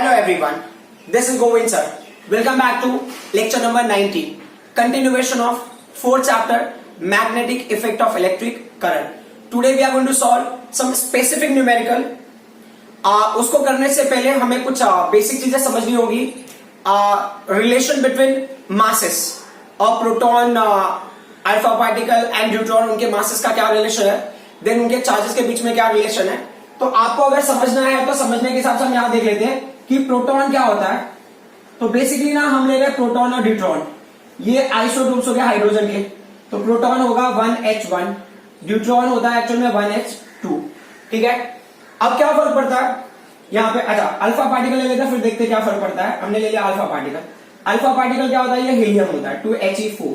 Hello everyone, this is Govind sir. Welcome back to lecture number 19, continuation of 4th chapter, magnetic effect of electric current. Today we are going to solve some specific numerical. उसको करने से पहले हमें कुछ basic चीजें समझनी होगी. Relation between masses और proton, alpha particle and neutron, उनके मासेस का क्या रिलेशन है, देन उनके चार्जेस के बीच में क्या रिलेशन है. तो आपको अगर समझना है तो समझने के हिसाब से हम यहां देख लेते हैं कि प्रोटॉन क्या होता है. तो बेसिकली ना हम ले रहे हैं प्रोटॉन और न्यूट्रॉन, ये आइसोटोप्स हो गया हाइड्रोजन के. तो प्रोटॉन होगा 1h1, न्यूट्रॉन होता है एक्चुअल में 1h2. ठीक है. अब क्या फर्क पड़ता है यहाँ पे. अच्छा, अल्फा पार्टिकल ले लेते हैं, फिर देखते हैं क्या फर्क पड़ता है. हमने ले लिया अल्फा पार्टिकल. अल्फा पार्टिकल क्या होता है, ये हीलियम होता है 2He4.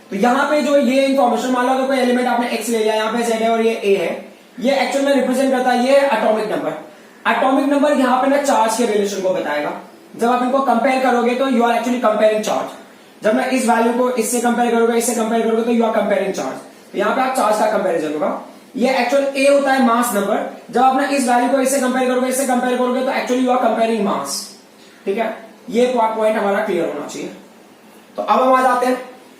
तो यहाँ पे जो ये इंफॉर्मेशन, मान लो अगर कोई एलिमेंट आपने एक्स ले लिया, यहाँ पे Z है और ये A है, ये एक्चुअल में रिप्रेजेंट करता है ये एटॉमिक नंबर. एटॉमिक नंबर यहाँ पे ना चार्ज के रिलेशन को बताएगा. जब आप इनको कंपेयर करोगे तो you are actually comparing charge. जब मैं इस वैल्यू को इससे कंपेयर करोगे, इससे कंपेयर करोगे, तो यू आर कंपेयरिंग चार्ज. तो यहाँ पे आप चार्ज का कंपेरिजन होगा. ये एक्चुअल A होता है मास नंबर. जब आप ना इस वैल्यू को इससे कंपेयर करोगे, इससे कंपेयर करोगे, तो एक्चुअली यू आर कंपेयरिंग मास. ठीक है, ये पॉइंट हमारा क्लियर होना चाहिए. तो अब हम आ जाते हैं.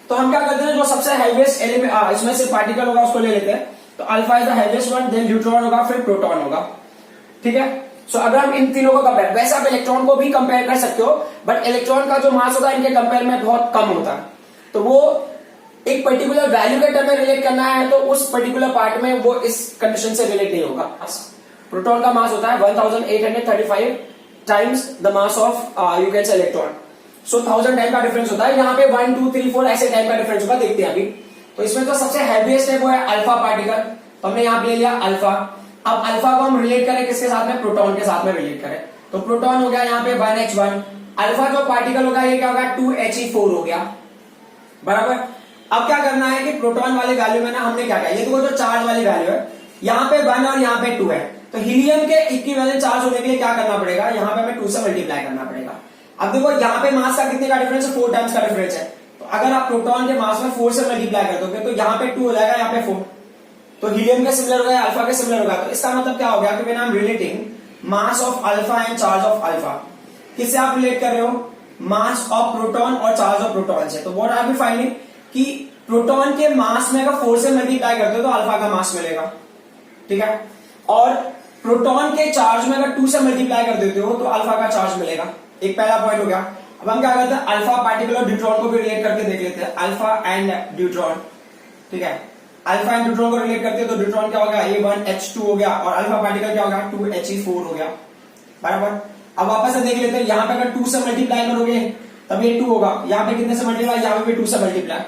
तो हम क्या करते हैं, जो सबसे हैवीएस्ट एलिमेंट इसमें से पार्टिकल होगा उसको ले लेते हैं. तो alpha is the heaviest one, then neutron होगा, फिर प्रोटॉन होगा. ठीक है. सो अगर हम इन तीनों को कंपेयर, वैसे आप इलेक्ट्रॉन को भी कंपेयर कर सकते हो, बट इलेक्ट्रॉन का जो मास होता है इनके कंपेयर में बहुत कम होता है. तो वो एक पर्टिकुलर वैल्यू के टर्म में रिलेट करना है, तो उस पर्टिकुलर पार्ट में वो इस कंडीशन से रिलेट नहीं होगा. प्रोटॉन का मास होता है 1835 times the mass of you can say electron. So 1000 time का डिफरेंस होता है. यहाँ पे 1 2 3 4 ऐसे टाइम का डिफरेंस होगा. देखते हैं अभी. तो इसमें तो सबसे हैवीएस्ट है वो है अल्फा पार्टिकल. तो हमने यहाँ पे ले लिया अल्फा. अब अल्फा को हम रिलेट करें किसके साथ में, प्रोटॉन के साथ में रिलेट करें. तो प्रोटॉन हो गया यहाँ पे 1h1. अल्फा जो पार्टिकल होगा ये क्या होगा, 2He4 हो गया. बराबर. अब क्या करना है कि प्रोटॉन वाले वैल्यू में ना हमने क्या किया, ये तो जो चार्ज वाली वैल्यू है, यहाँ पे 1 और यहाँ पे 2 है. तो हीलियम के इक्विवेलेंट चार्ज होने के लिए क्या करना पड़ेगा, यहाँ पे हमें 2 से मल्टीप्लाई करना पड़ेगा. अब देखो यहाँ पे मास का कितने का डिफरेंस है, 4 टाइम्स का डिफरेंस है. तो अगर आप प्रोटॉन के मास में 4 से मल्टीप्लाई कर दोगे तो यहाँ पे 2 हो जाएगा, यहाँ पे 4. तो हीलियम के सिमिलर होगा, अल्फा के सिमिलर होगा. तो इसका मतलब क्या हो गया कि when I am relating mass of alpha and charge of alpha, किससे आप रिलेट कर रहे हो, मास ऑफ प्रोटॉन और चार्ज ऑफ प्रोटॉन से. तो व्हाट आर वी फाइंडिंग कि प्रोटॉन के मास में अगर 4 से मल्टीप्लाई करते हो तो अल्फा का मास मिलेगा. ठीक है. और प्रोटॉन के चार्ज में अगर 2 से मल्टीप्लाई कर देते हो तो अल्फा का चार्ज मिलेगा. एक पहला पॉइंट हो गया. अब हम क्या करते हैं, अल्फा पार्टिकल और न्यूट्रॉन को भी रिलेट करके देख लेते हैं. Alpha and neutron. ठीक है. अल्फा एंड न्यूट्रॉन को रिलेट करते हैं तो न्यूट्रॉन क्या होगा, ये 1h2 हो गया, और अल्फा पार्टिकल क्या होगा, 2He4 हो गया. बराबर. अब वापस से देख लेते हैं, यहाँ पे अगर 2 से मल्टीप्लाई करोगे तब ये 2 होगा. यहाँ पे कितने से मल्टीप्लाई, यहाँ पे भी 2 से मल्टीप्लाई.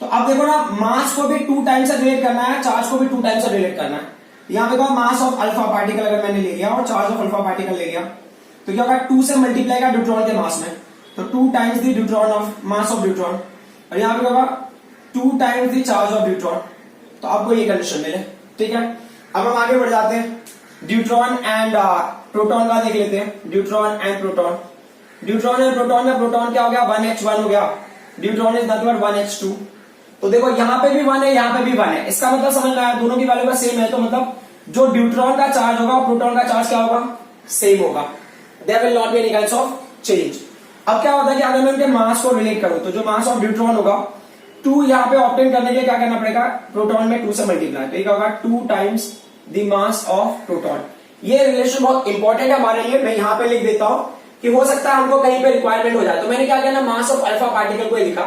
तो अब देखो ना, मास को भी 2 टाइम से रिलेट करना है, चार्ज को भी 2 टाइम से रिलेट करना है. यहाँ पे मास ऑफ अल्फा पार्टिकल अगर मैंने ले लिया और चार्ज ऑफ अल्फा पार्टिकल ले लिया, तो क्या होगा, 2 से मल्टीप्लाई का न्यूट्रॉन के मास में, तो 2 times the neutron of mass of neutron. और यहाँ पे होगा 2 times the charge of neutron. तो आपको ये कंडीशन मिले. ठीक है. अब हम आगे बढ़ जाते हैं. न्यूट्रॉन एंड प्रोटॉन का देख लेते हैं. Neutron and proton. Neutron and proton में प्रोटॉन क्या हो गया, 1h1 हो गया. Neutron is nothing but 1h2. तो देखो यहाँ पे भी 1 है, यहाँ पे भी 1 है. इसका मतलब समझ में आया, दोनों की वैल्यू का सेम है. तो मतलब जो न्यूट्रॉन का चार्ज होगा प्रोटॉन का चार्ज क्या होगा, सेम होगा. There will not be any kinds of change. अब क्या होता है कि अगर मैं उनके मास को रिलेट करूं तो जो मास ऑफ न्यूट्रॉन होगा, 2 यहाँ पे ऑब्टेन करने के लिए क्या करना पड़ेगा, प्रोटॉन में 2 से मल्टीप्लाई. तो ये क्या होगा, 2 times the mass of proton. ये रिलेशन बहुत इंपॉर्टेंट है हमारे लिए. मैं यहाँ पे लिख देता हूं कि हो सकता है हमको कहीं पे रिक्वायरमेंट हो जाए. तो मैंने क्या किया ना, मास ऑफ अल्फा पार्टिकल को लिखा.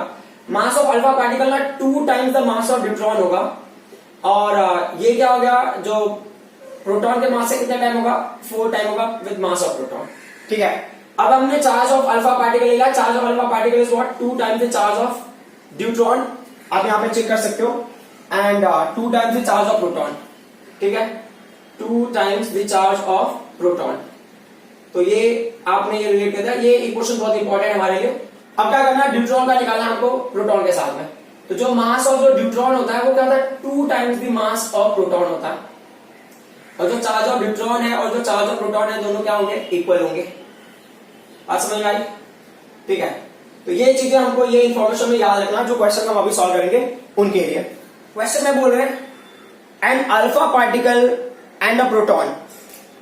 मास ऑफ अल्फा पार्टिकल ना 2 times the mass of neutron होगा. और ये क्या हो गया, जो प्रोटॉन के मास से कितना टाइम होगा, 4 टाइम होगा विद मास ऑफ प्रोटॉन. ठीक है. अब हमने चार्ज ऑफ अल्फा पार्टिकल लिया. Charge of alpha particle is what, 2 times the charge of neutron. आप यहां पे चेक कर सकते हो. And 2 times the charge of proton. ठीक है. 2 times the charge of proton. तो ये आपने ये रिलेट कर दिया. ये इक्वेशन बहुत इंपॉर्टेंट है हमारे लिए. अब क्या करना है, न्यूट्रॉन का निकालना है हमको प्रोटॉन के साथ में. तो जो मास ऑफ जो न्यूट्रॉन होता है वो क्या होता है, 2 times the mass of proton होता है. और जो चार्ज ऑफ न्यूट्रॉन है और जो चार्ज ऑफ प्रोटॉन है, दोनों क्या होंगे, इक्वल होंगे. बात समझ में आई. ठीक है. तो ये चीजें हमको, ये इंफॉर्मेशन में याद रखना जो क्वेश्चन हम अभी सॉल्व करेंगे उनके लिए. क्वेश्चन में बोल रहे हैं, an alpha particle and a proton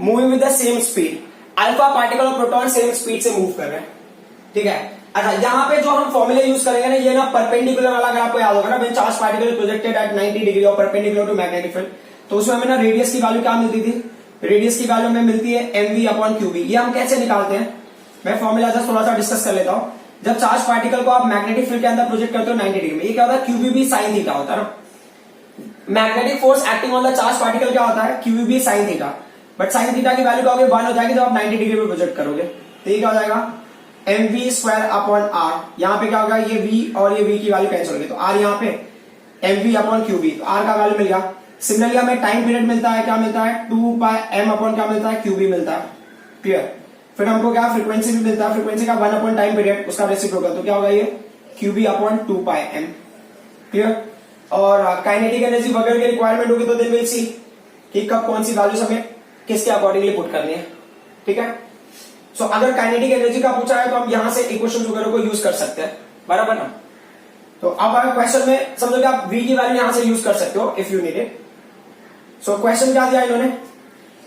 moving with the same speed alpha particle और प्रोटॉन सेम स्पीड से मूव कर रहे हैं, ठीक है। अच्छा, यहाँ पे जो हम फॉर्मूले यूज करेंगे ना, ये ना परपेंडिकुलर वाला, अगर आपको याद होगा ना, when charge particle projected at 90 degree और परपेंडिकुलर टू मैग्नेटिक फील्ड, तो उसमें हमें ना रेडियस की वैल्यू क्या मिलती थी, रेडियस की वैल्यू हमें मिलती है mv अपॉन qb। ये हम कैसे निकालते हैं, मैं फॉर्मूला जस्ट थोड़ा सा डिस्कस कर लेता हूं। जब चार्ज पार्टिकल को आप मैग्नेटिक फील्ड के अंदर प्रोजेक्ट करते हो 90 डिग्री में, ये क्या होता है, qb भी साइन थीटा होता है ना। Magnetic force acting on the charge particle क्या होता है, qb भी sine theta, but sine theta की वैल्यू क्या होगी, 1 हो जाएगी जब आप 90 डिग्री में प्रोजेक्ट करोगे। तो ये क्या हो जाएगा, mv स्क्वायर अपॉन r। यहाँ पे क्या होगा, ये v और ये v की वैल्यू कैंसिल होगी, तो r यहाँ पे mv अपॉन qb, तो r का वैल्यू मिल गया। सिमिलरली हमें टाइम पीरियड मिलता है, क्या मिलता है, 2 पाई m अपॉन क्या मिलता है, qb मिलता है, क्लियर। फिर हमको क्या फ्रीक्वेंसी भी मिलता है, फ्रीक्वेंसी का 1 अपॉन टाइम पीरियड, उसका रेसिप्रोकल, तो क्या होगा ये qb अपॉन 2 पाई m, क्लियर। और काइनेटिक एनर्जी वगैरह की रिक्वायरमेंट होगी तो देन विल सी कि कब कौन सी वैल्यूज हमें किसके अकॉर्डिंगली पुट करनी है, ठीक है। सो अगर काइनेटिक एनर्जी का पूछा है तो हम यहां से इक्वेशन वगैरह को यूज कर सकते हैं, बराबर ना। तो अब अगर क्वेश्चन में समझो कि आप v की वैल्यू यहां से यूज कर सकते हो if you need it. So question क्या दिया इन्होंने,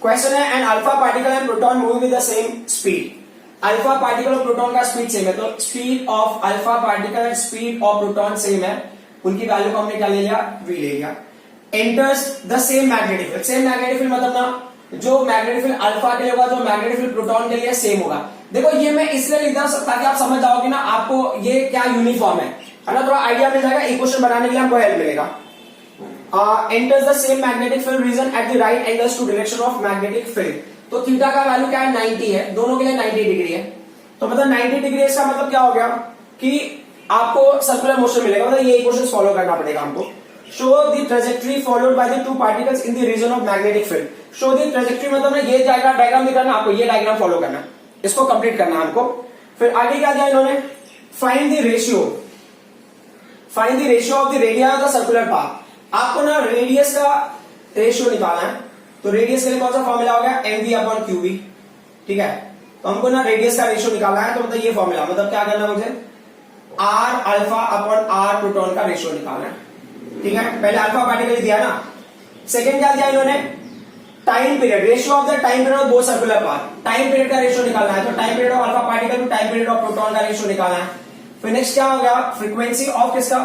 क्वेश्चन है an alpha particle and proton move with the same speed. Alpha particle और प्रोटॉन का स्पीड सेम है, तो speed of alpha particle and speed of proton same है, उनकी वैल्यू को हमने क्या ले लिया, v ले लिया। Enters the same magnetic field, same magnetic field मतलब ना जो मैग्नेटिक फील्ड अल्फा के लिए होगा, जो मैग्नेटिक फील्ड प्रोटॉन के लिए सेम होगा। देखो ये मैं इसलिए लिख रहा हूं ताकि आप समझ जाओ कि ना आपको ये क्या यूनिफॉर्म है ना, थोड़ा आइडिया मिल जाएगा, इक्वेशन बनाने के लिए हमको हेल्प मिलेगा। Enters the same magnetic field region at the right angles to direction of magnetic field, तो थीटा का वैल्यू क्या है, 90 है, दोनों के लिए 90 डिग्री है। तो मतलब 90 डिग्री इसका मतलब क्या हो गया कि आपको सर्कुलर मोशन मिलेगा, मतलब ये इक्वेशन फॉलो करना पड़ेगा हमको। Show the trajectory followed by the two particles in the region of magnetic field. Show the trajectory मतलब ना ये डायग्राम दिखाना आपको, ये डायग्राम फॉलो करना, इसको कंप्लीट करना हमको। फिर आगे क्या दिया इन्होंने, find the ratio, find the ratio of the radius of the circular path. आपको ना रेडियस का रेशियो निकालना है, तो रेडियस के लिए कौन सा फॉर्मूला हो गया, mv अपॉन qb, ठीक है। तो हमको ना रेडियस का रेशियो निकालना है, तो मतलब ये फॉर्मूला, मतलब क्या करना है मुझे, r alpha upon r proton का रेशियो निकालना है, ठीक है। पहले अल्फा पार्टिकल दिया ना। सेकंड क्या दिया इन्होंने, time period, ratio of the time period of both circular path, time period का रेशियो निकालना है, तो time period of alpha particle to time period of proton का रेशियो निकालना है। फिर नेक्स्ट क्या हो गया, फ्रीक्वेंसी ऑफ किसका,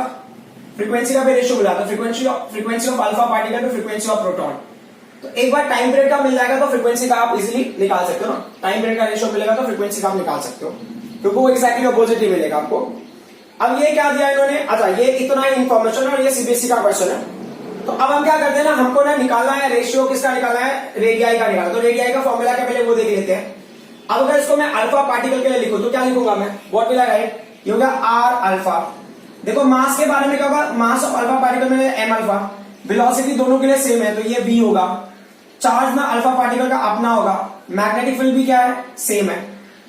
फ्रीक्वेंसी का भी रेशियो मिला, तो frequency of alpha particle to frequency of proton. तो एक बार टाइम पीरियड का मिल जाएगा तो फ्रीक्वेंसी का आप इजीली निकाल सकते हो ना, टाइम पीरियड का रेशियो मिलेगा तो फ्रीक्वेंसी का आप निकाल सकते हो, क्योंकि वो एक्जैक्टली अपोजिट ही मिलेगा आपको। अब ये क्या दिया इन्होंने, अच्छा ये इतना इन्फॉर्मेशन और ये सीबीएसई का क्वेश्चन है। तो अब हम क्या करते हैं ना, हमको ना निकालना है रेशियो किसका निकालना है, रेडियाई का निकालना। तो रेडियाई का फॉर्मूला क्या, पहले वो देख लेते हैं। अब अगर इसको मैं अल्फा पार्टिकल के लिए लिखूं तो क्या लिखूंगा मैं, व्हाट विल आई राइट, ये होगा आर अल्फा। देखो मास के बारे में क्या होगा, मास ऑफ अल्फा पार्टिकल में एम अल्फा, वेलोसिटी दोनों के लिए सेम है तो ये v होगा। चार्ज ना अल्फा पार्टिकल का अपना होगा, मैग्नेटिक फील्ड भी क्या है, सेम है,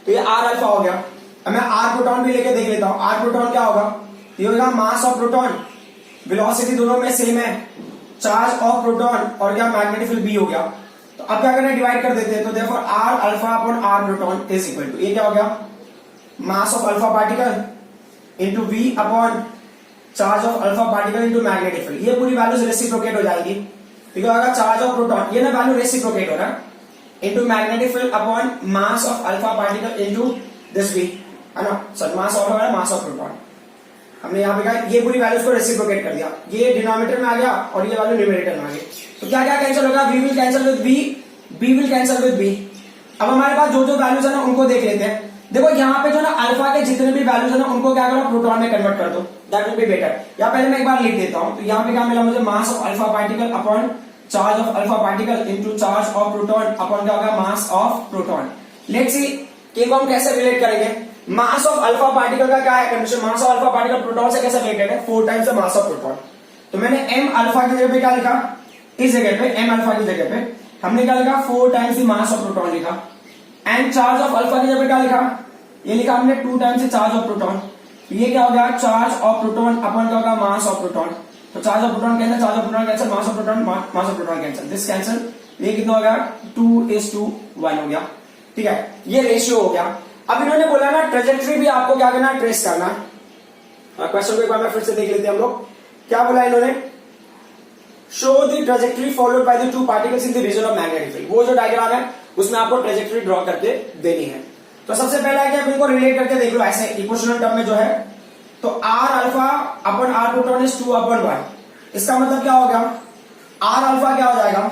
तो ये आर अल्फा हो गया। अब मैं आर प्रोटॉन भी लेके देख लेता हूं, आर प्रोटॉन क्या होगा, ये होगा मास ऑफ प्रोटॉन, वेलोसिटी दोनों में सेम है, चार्ज ऑफ प्रोटॉन और क्या मैग्नेटिक फील्ड b हो गया। तो अब क्या करना है, डिवाइड कर देते हैं, तो therefore R alpha upon R proton is equal to, ये क्या हो गया, mass of alpha particle into v upon charge of alpha particle into magnetic field. ये पूरी वैल्यूज रेसिप्रोकेट हो जाएगी, ठीक है। चार्ज ऑफ प्रोटॉन, ये ना वैल्यू रेसिप्रोकेट हो रहा है, into magnetic field upon mass of alpha particle into this v, है ना, sorry mass of mass of proton. हमने यहाँ पे कहा ये पूरी वैल्यूज को रेसिप्रोकेट कर दिया, ये डिनोमिनेटर में आ गया और ये वैल्यू न्यूमरेटर में आ गई। तो क्या क्या कैंसिल होगा, v will cancel with v, b will cancel with b। अब हमारे पास जो जो वैल्यूज है ना उनको देख लेते हैं। देखो यहाँ पे जो ना अल्फा के जितने भी वैल्यूज है ना उनको क्या करो, प्रोटॉन में कन्वर्ट कर दो, दैट विल बी बेटर। या पहले मैं एक बार लिख देता हूं, तो यहाँ पे क्या मिला मुझे, मास of alpha particle upon charge of alpha particle into charge of proton upon क्या होगा, मास ऑफ प्रोटॉन। लेट्स सी कि हम कैसे रिलेट करेंगे। मास ऑफ अल्फा पार्टिकल का क्या है condition, mass of alpha particle proton से कैसे रिलेटेड है, 4 times the mass of proton. तो मैंने m अल्फा की जगह पे क्या लिखा, इस जगह पे m अल्फा की जगह पे हमने क्या लिखा, 4 times the mass of proton लिखा। एंड चार्ज ऑफ अल्फा की जगह पे क्या लिखा, ये लिखा हमने 2 times the charge of proton. ये क्या हो गया, चार्ज ऑफ प्रोटॉन अपॉन क्या होगा, मास ऑफ प्रोटॉन। तो charge of proton cancel, charge of proton cancel, mass of proton mass of proton cancel, this cancel. ये कितना हो गया, 2:1 हो गया, ठीक है। ये रेशियो हो गया। अब इन्होंने बोला ना ट्रेजेक्टरी भी आपको क्या करना है, ट्रेस करना है। क्वेश्चन को एक बार फिर से देख लेते हैं हम लोग, क्या बोला इन्होंने, show the trajectory followed by the 2 particles in the region of magnetic field. वो जो डायग्राम है उसमें आपको ट्रेजेक्टरी ड्रॉ करके देनी है। तो सबसे पहला है कि आप इनको रिलेट करके देख लो ऐसे इक्वेशनल टर्म में जो है, तो R alpha upon R proton is 2/1। इसका मतलब क्या हो गया, आर अल्फा क्या हो जाएगा,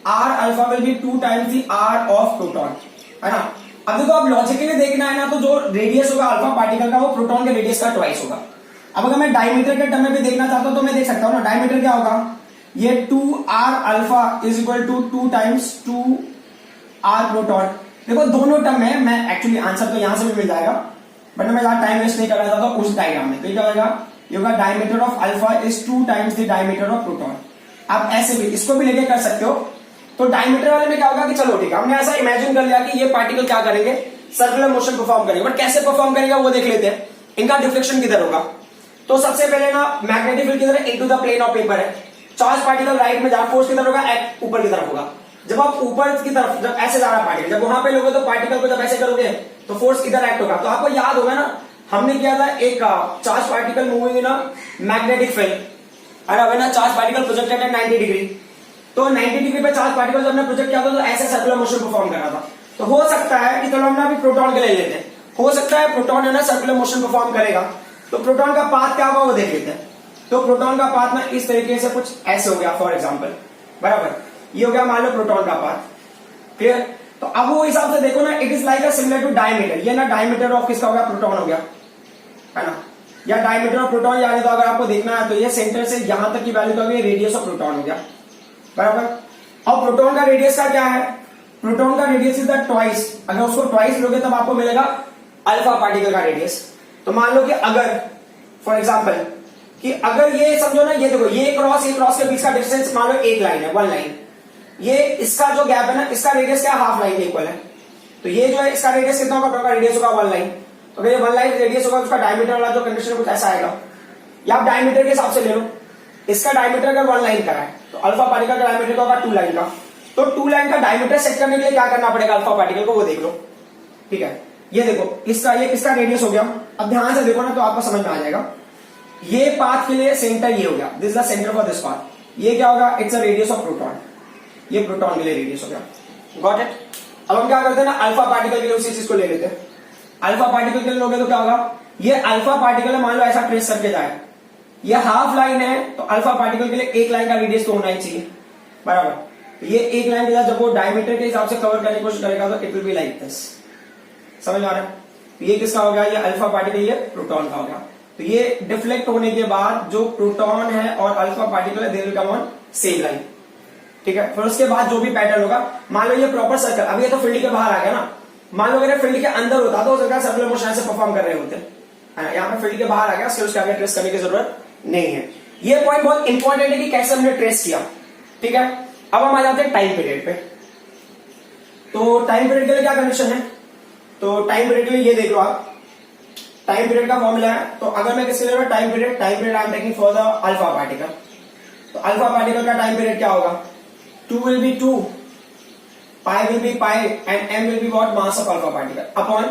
R alpha will be 2 times the R of proton, है ना। अब देखो, अब लॉजिकली देखना है ना, तो जो रेडियस होगा अल्फा पार्टिकल का वो प्रोटॉन के रेडियस का ट्वाइस होगा। अब अगर मैं डायमीटर के टर्म में भी देखना चाहता हूं तो मैं देख सकता हूं ना, डायमीटर क्या होगा, ये 2r alpha is equal to 2 times 2r proton. देखो दोनों टर्म में मैं एक्चुअली आंसर तो यहां से भी मिल जाएगा, बट मैं ज्यादा टाइम वेस्ट नहीं करना चाहता उस डायग्राम में। तो क्या होगा, ये होगा diameter of alpha is 2 times the diameter of proton. आप ऐसे भी इसको भी लेके कर सकते हो। तो डायमीटर वाले में क्या होगा कि चलो ठीक है, हमने ऐसा इमेजिन कर लिया कि ये पार्टिकल क्या करेंगे, सर्कुलर मोशन परफॉर्म करेंगे, बट कैसे परफॉर्म करेगा वो देख लेते हैं। इनका डिफ्लेक्शन किधर होगा, तो सबसे पहले ना मैग्नेटिक फील्ड किधर है, into the plane of paper है। चार्ज पार्टिकल राइट में जा, फोर्स किधर होगा, ऊपर की तरफ होगा। जब आप ऊपर की तरफ जब ऐसे जा रहा पार्टिकल, जब वहां पे लोगे तो पार्टिकल को जब ऐसे करोगे तो फोर्स किधर एक्ट होगा। तो आपको याद होगा ना, हमने किया था एक charge particle moving in a magnetic field, अरे ना charge particle projected at 90 degree. तो 90 डिग्री पे चार्ज पार्टिकल जब हमने प्रोजेक्ट किया था तो ऐसे सर्कुलर मोशन परफॉर्म कर रहा था। तो हो सकता है कि चलो हमने अभी प्रोटॉन के लिए लेते हैं, हो सकता है प्रोटॉन है ना सर्कुलर मोशन परफॉर्म करेगा। तो प्रोटॉन का पाथ क्या होगा वो देख लेते हैं। तो प्रोटॉन का पाथ ना इस तरीके से कुछ ऐसे हो गया फॉर एग्जांपल, बराबर, ये हो गया मान लो प्रोटॉन का पाथ, क्लियर। तो अब वो हिसाब से देखो ना, it is like similar to diameter. ये ना डायमीटर ऑफ किसका हो गया, प्रोटॉन हो गया, है ना, या डायमीटर ऑफ प्रोटॉन, यानी तो अगर आपको देखना है तो ये सेंटर से यहां तक की वैल्यू तो होगी रेडियस ऑफ प्रोटॉन हो गया, बराबर। और प्रोटॉन का रेडियस का क्या है, प्रोटॉन का रेडियस इज द ट्वाइस। अगर उसको ट्वाइस लोगे तब आपको मिलेगा अल्फा पार्टिकल का रेडियस। तो मान लो कि अगर फॉर एग्जांपल कि अगर ये समझो ना, ये देखो ये क्रॉस के बीच का डिस्टेंस मान लो एक लाइन है, 1 लाइन, ये इसका जो गैप है ना, इसका रेडियस क्या हाफ लाइन के इक्वल है। तो ये जो है इसका रेडियस कितना होगा, प्रोटॉन का रेडियस होगा 1 लाइन। तो अगर ये 1 लाइन रेडियस होगा, उसका डायमीटर वाला जो कंडीशन कुछ ऐसा आएगा, या आप डायमीटर के हिसाब से ले लो। इसका डायमीटर अगर 1 लाइन का है तो अल्फा पार्टिकल का डायमीटर का होगा 2 लाइन का। तो 2 लाइन का डायमीटर सेट करने के लिए क्या करना पड़ेगा अल्फा पार्टिकल को, वो देख लो, ठीक है। ये देखो इसका ये किसका रेडियस हो गया, अब ध्यान से देखो ना तो आपको समझ में आ जाएगा। ये पाथ के लिए सेंटर ये हो गया, this is the centre for this path. ये क्या होगा, it's a radius of proton, ये प्रोटॉन के लिए रेडियस हो गया, गॉट इट। अब हम क्या करते हैं ना, अल्फा पार्टिकल के लिए उसी चीज को ले लेते हैं। अल्फा पार्टिकल के लिए लोगे तो क्या होगा, ये अल्फा पार्टिकल है, मान लो ऐसा ट्रेस करके जाए, ये हाफ लाइन है, तो अल्फा पार्टिकल के लिए एक लाइन का रेडियस तो होना ही चाहिए, बराबर। तो ये एक लाइन के साथ जब वो डायमीटर के हिसाब से कवर करने की कोशिश करेगा तो it will be like this, समझ आ रहा है। तो ये किसका हो गया, ये अल्फा पार्टिकल, ये प्रोटॉन का हो गया। तो ये डिफ्लेक्ट होने के बाद जो प्रोटॉन है और अल्फा पार्टिकल है they will come on same line, ठीक है। फिर उसके बाद जो भी पैटर्न होगा, मान लो ये प्रॉपर सर्कल, अब ये तो फील्ड के बाहर आ गया ना, मान लो अगर फील्ड के अंदर होता तो उसका सर्कुलर मोशन से परफॉर्म कर रहे होते हैं, यहाँ पे फील्ड के बाहर आ गया, उसके उसके आगे ट्रेस करने की जरूरत नहीं है। ये पॉइंट बहुत इंपॉर्टेंट है कि कैसे हमने ट्रेस किया, ठीक है। अब हम आ जाते हैं टाइम पीरियड पे। तो टाइम पीरियड के लिए क्या कंडीशन है, तो टाइम पीरियड के लिए ये देख लो आप, टाइम पीरियड का फॉर्मूला है। तो अगर मैं किसके लिए time period I am taking for the alpha particle, तो अल्फा पार्टिकल का टाइम पीरियड क्या होगा, 2 will be 2, pi will be pi and m will be what, mass of alpha particle upon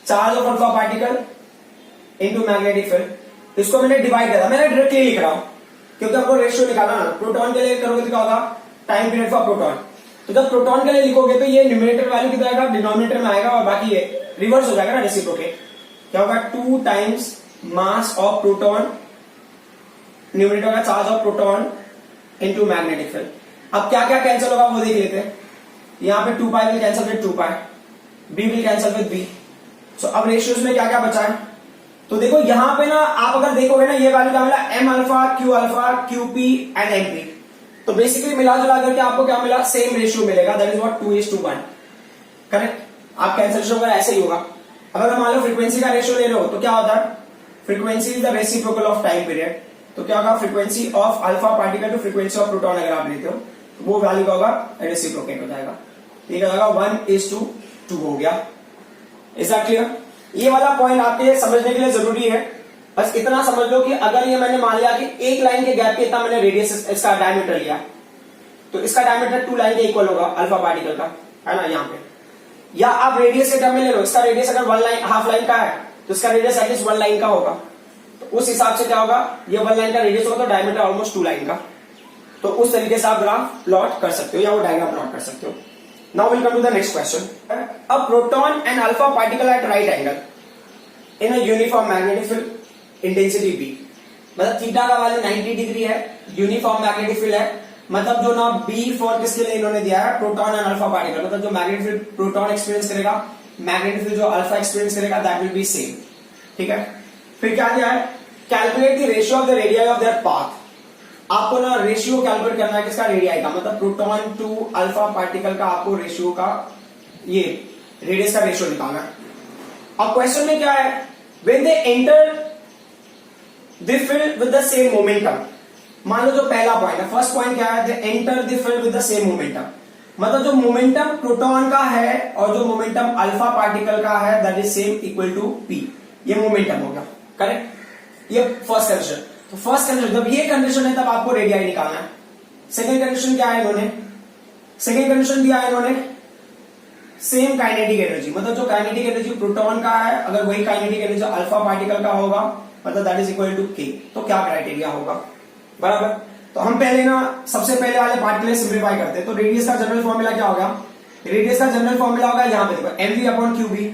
charge of alpha particle into magnetic field. इसको मैंने divide किया था, मैंने directly लिख रहा हूं क्योंकि आपको रेशियो निकालना ना। प्रोटॉन के लिए करोगे तो क्या होगा, टाइम पीरियड फॉर प्रोटॉन। तो जब प्रोटॉन के लिए लिखोगे तो ये न्यूमरेटर वैल्यू कितना आएगा, डिनोमिनेटर में आएगा, और बाकी ये रिवर्स हो जाएगा ना, रेसिप्रोकेट। क्या होगा, 2 times mass of proton, numerator का charge of proton into magnetic field. अब क्या क्या कैंसिल होगा वो देख लेते हैं। यहाँ पे 2 pi will cancel with 2 pi, b will cancel with b। So अब रेशियोज में क्या क्या बचा है, तो देखो यहाँ पे ना आप अगर देखोगे ना, ये वैल्यू क्या मिला, m alpha, q alpha, qp and mp। तो बेसिकली मिला जुला करके आपको क्या मिला, सेम रेशियो मिलेगा, दैट इज व्हाट 2:1, करेक्ट। आप कैंसिलेशन वगैरह ऐसे ही होगा। अगर मान लो फ्रीक्वेंसी का रेशियो ले लो तो क्या होता है, frequency is the reciprocal of time period. तो क्या होगा, frequency of alpha particle to frequency of proton अगर आप लेते हो तो वो वैल्यू का होगा रेसिप्रोकेट हो जाएगा, ठीक है, 1:2 हो गया। Is that clear. ये वाला पॉइंट आपके समझने के लिए जरूरी है। बस इतना समझ लो कि अगर ये मैंने मान लिया कि एक लाइन के गैप के इतना मैंने रेडियस इसका डायमीटर लिया, तो इसका डायमीटर 2 लाइन के इक्वल होगा अल्फा पार्टिकल का, है ना, यहाँ पे। या आप रेडियस के टर्म में ले लो, इसका रेडियस अगर 1 लाइन हाफ लाइन का है तो इसका रेडियस एटलीस्ट 1 लाइन का होगा। तो उस हिसाब से क्या होगा, ये 1 लाइन का रेडियस होगा तो डायमीटर ऑलमोस्ट 2 लाइन का। तो उस तरीके से आप ग्राफ प्लॉट कर सकते हो या वो डायग्राम प्लॉट कर सकते हो। Now we'll come to the next question. A proton and alpha particle at right angle in a uniform magnetic field, intensity B. मतलब थीटा का वैल्यू 90 डिग्री है, यूनिफॉर्म मैग्नेटिक फील्ड है, मतलब जो ना बी फॉर किसके लिए इन्होंने दिया है, प्रोटॉन एंड अल्फा पार्टिकल, मतलब जो मैग्नेटिक फील्ड प्रोटॉन एक्सपीरियंस करेगा, मैग्नेटिक फील्ड जो अल्फा एक्सपीरियंस करेगा, दैट विल बी सेम. ठीक है. फिर क्या दिया है, calculate the ratio of the radii of their path. आपको ना रेशियो कैलकुलेट करना है किसका, रेडियाई का, मतलब प्रोटॉन टू अल्फा पार्टिकल का आपको रेशियो का, ये रेडियस का रेशियो निकालना है. अब क्वेश्चन में क्या है, when they enter the field with the same momentum. मान लो जो पहला पॉइंट है, फर्स्ट पॉइंट क्या है, they enter the field with the same momentum, मतलब जो मोमेंटम प्रोटॉन का है और जो मोमेंटम अल्फा पार्टिकल का है, that is same equal to P. ये मोमेंटम हो गया, करेक्ट. ये फर्स्ट कंडीशन. तो फर्स्ट कंडीशन, जब ये कंडीशन है तब आपको रेडियाई निकालना है. सेकेंड कंडीशन क्या है इन्होंने, सेकेंड कंडीशन दिया है इन्होंने सेम काइनेटिक एनर्जी, मतलब जो काइनेटिक एनर्जी प्रोटॉन का है, अगर वही काइनेटिक एनर्जी अल्फा पार्टिकल का होगा, मतलब दैट इज इक्वल टू के. तो क्या क्राइटेरिया होगा, बराबर. तो हम पहले ना सबसे पहले वाले पार्ट के लिए सिंप्लीफाई करते हैं. तो रेडियस का जनरल फॉर्मूला क्या होगा, रेडियस का जनरल फॉर्मूला होगा यहाँ पे देखो एमवी अपॉन क्यूबी.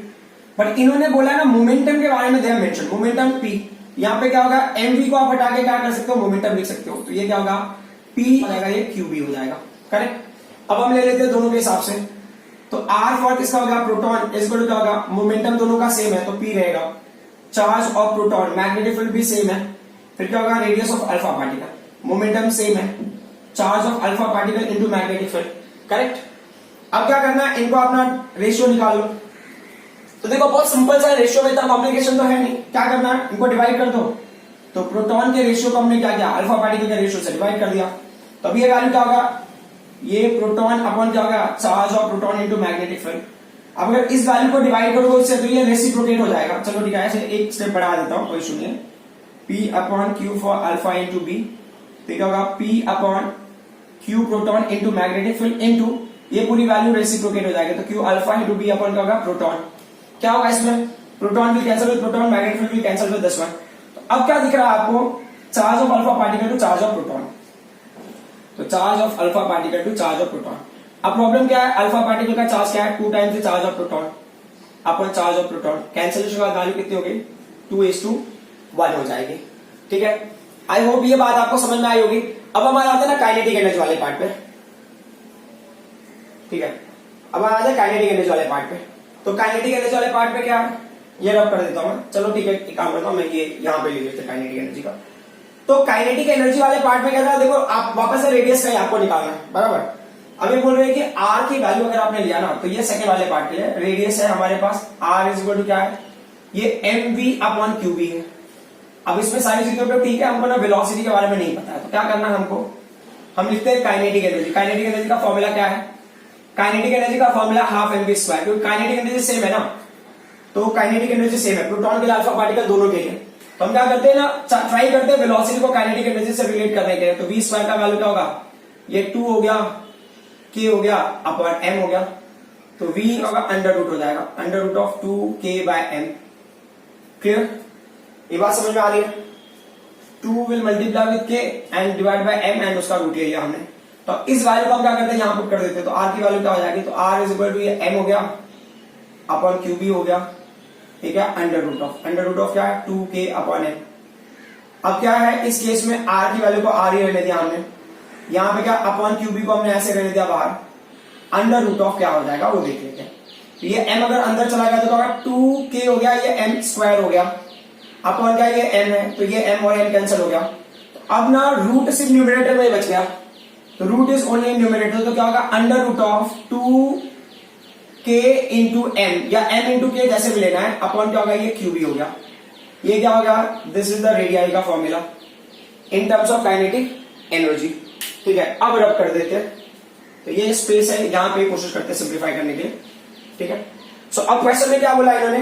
बट इन्होंने बोला ना मोमेंटम के बारे में, दे हैव मेंशन मोमेंटम पी. यहाँ पे क्या होगा, एमवी को आप हटा के क्या कर सकते हो, मोमेंटम लिख सकते हो. तो ये क्या होगा, पी हो जाएगा, ये क्यूबी हो जाएगा, करेक्ट. अब हम ले लेते हैं दोनों के हिसाब से. तो आर फॉर किसका होगा, प्रोटॉन, इज इक्वल टू क्या होगा, मोमेंटम दोनों का सेम है तो पी रहेगा. Charge of proton, magnetic field भी सेम है. फिर क्या होगा, radius of alpha particle, momentum same है, charge of alpha particle into magnetic field, correct. अब क्या करना है, इनको अपना रेशियो निकाल लो. तो देखो बहुत सिंपल सा रेशियो में, इतना कॉम्प्लिकेशन तो है नहीं. क्या करना है, इनको डिवाइड कर दो. तो प्रोटॉन के रेशियो को हमने क्या किया, अल्फा पार्टिकल के रेशियो से डिवाइड कर दिया. तो अब ये वैल्यू क्या होगा, ये प्रोटॉन अपॉन क्या होगा, charge of proton into magnetic field. अब अगर इस वैल्यू को डिवाइड करोगे इससे, तो ये रेसिप्रोकेट हो जाएगा. चलो ठीक है, ऐसे एक स्टेप बढ़ा देता हूं, कोई इशू नहीं है. P upon Q for alpha into B, तो क्या होगा, P upon Q proton into magnetic field into ये पूरी वैल्यू रेसिप्रोकेट हो जाएगी. तो Q alpha into B upon क्या होगा, प्रोटॉन. क्या होगा इसमें, proton will cancel with proton, magnetic field will cancel with this one. तो अब क्या दिख रहा है आपको, charge of alpha particle to charge of proton. तो charge of alpha particle to charge of proton. अब प्रॉब्लम क्या है, अल्फा पार्टिकल का चार्ज क्या है, 2 times the charge of proton upon charge of proton. Cancellation का वैल्यू कितनी हो गई, 2:1 हो जाएगी. ठीक है, आई होप ये बात आपको समझ में आई होगी. अब हमारा आता है ना काइनेटिक एनर्जी वाले पार्ट पे. ठीक है, अब आ जाए काइनेटिक एनर्जी वाले पार्ट पे. तो काइनेटिक एनर्जी वाले पार्ट पे क्या है, ये रब कर देता हूं मैं. चलो ठीक है, एक काम करता हूं मैं, ये यहां पे ले लेते हैं काइनेटिक एनर्जी का. तो काइनेटिक एनर्जी वाले पार्ट में क्या था, देखो आप वापस से रेडियस का ही आपको निकालना है, बराबर. अब ये बोल रहे हैं कि आर की वैल्यू अगर आपने लिया ना, तो ये सेकंड वाले पार्ट के लिए रेडियस है हमारे पास, आर इज इक्वल टू क्या है, ये एम वी अपॉन क्यूबी है. अब इसमें सारी चीजों पे ठीक है, हमको ना वेलोसिटी के बारे में नहीं पता है, तो क्या करना है हमको, हम लिखते हैं काइनेटिक एनर्जी. काइनेटिक एनर्जी का फॉर्मूला क्या है, काइनेटिक एनर्जी का formula half M V square, क्योंकि काइनेटिक एनर्जी सेम है ना. तो काइनेटिक एनर्जी सेम है प्रोटॉन के लिए, अल्फा पार्टिकल दोनों के लिए. तो हम क्या करते हैं ना, ट्राई करते हैं वेलोसिटी को काइनेटिक एनर्जी से रिलेट करने के लिए. तो वी स्क्वायर का वैल्यू क्या होगा, ये 2 हो गया, के हो गया अपॉन एम हो गया. तो वी होगा अंडर रूट हो जाएगा, under root of 2k by M. Clear, ये बात समझ में आ रही है. 2 will multiply with k and divide by m and उसका रूट ले लिया हमने. तो इस वैल्यू को हम क्या करते हैं, यहां पुट कर देते हैं. तो r की वैल्यू क्या हो जाएगी, तो r इज इक्वल टू ये m हो गया अपॉन क्यूबी हो गया. ठीक है, अंडर रूट ऑफ क्या है, 2k अपॉन m. अब क्या है इस केस में, r की वैल्यू को r ही रहने दिया हमने. यहां पे क्या, अपॉन क्यूबी को हमने ऐसे रहने दिया बाहर. अंडर रूट ऑफ क्या हो जाएगा वो देख लेते हैं. तो ये m अगर अंदर चला गया तो क्या होगा, 2k हो गया, ये m स्क्वायर हो गया अपॉन क्या, ये m है, तो ये m और m कैंसिल हो गया. तो अब ना रूट सिर्फ न्यूमरेटर में बच गया, तो रूट इज ओनली न्यूमरेटर. तो क्या होगा, under root of 2k into m, या m इंटू k जैसे भी लेना है, अपॉन क्या होगा, ये क्यूबी हो गया. ये क्या होगा, दिस इज द रेडियाई का formula in terms of kinetic energy. ठीक है, अब रब कर देते हैं. तो ये स्पेस है, यहां पे कोशिश करते हैं सिंप्लीफाई करने के लिए. ठीक है, सो अब क्वेश्चन में क्या बोला इन्होंने,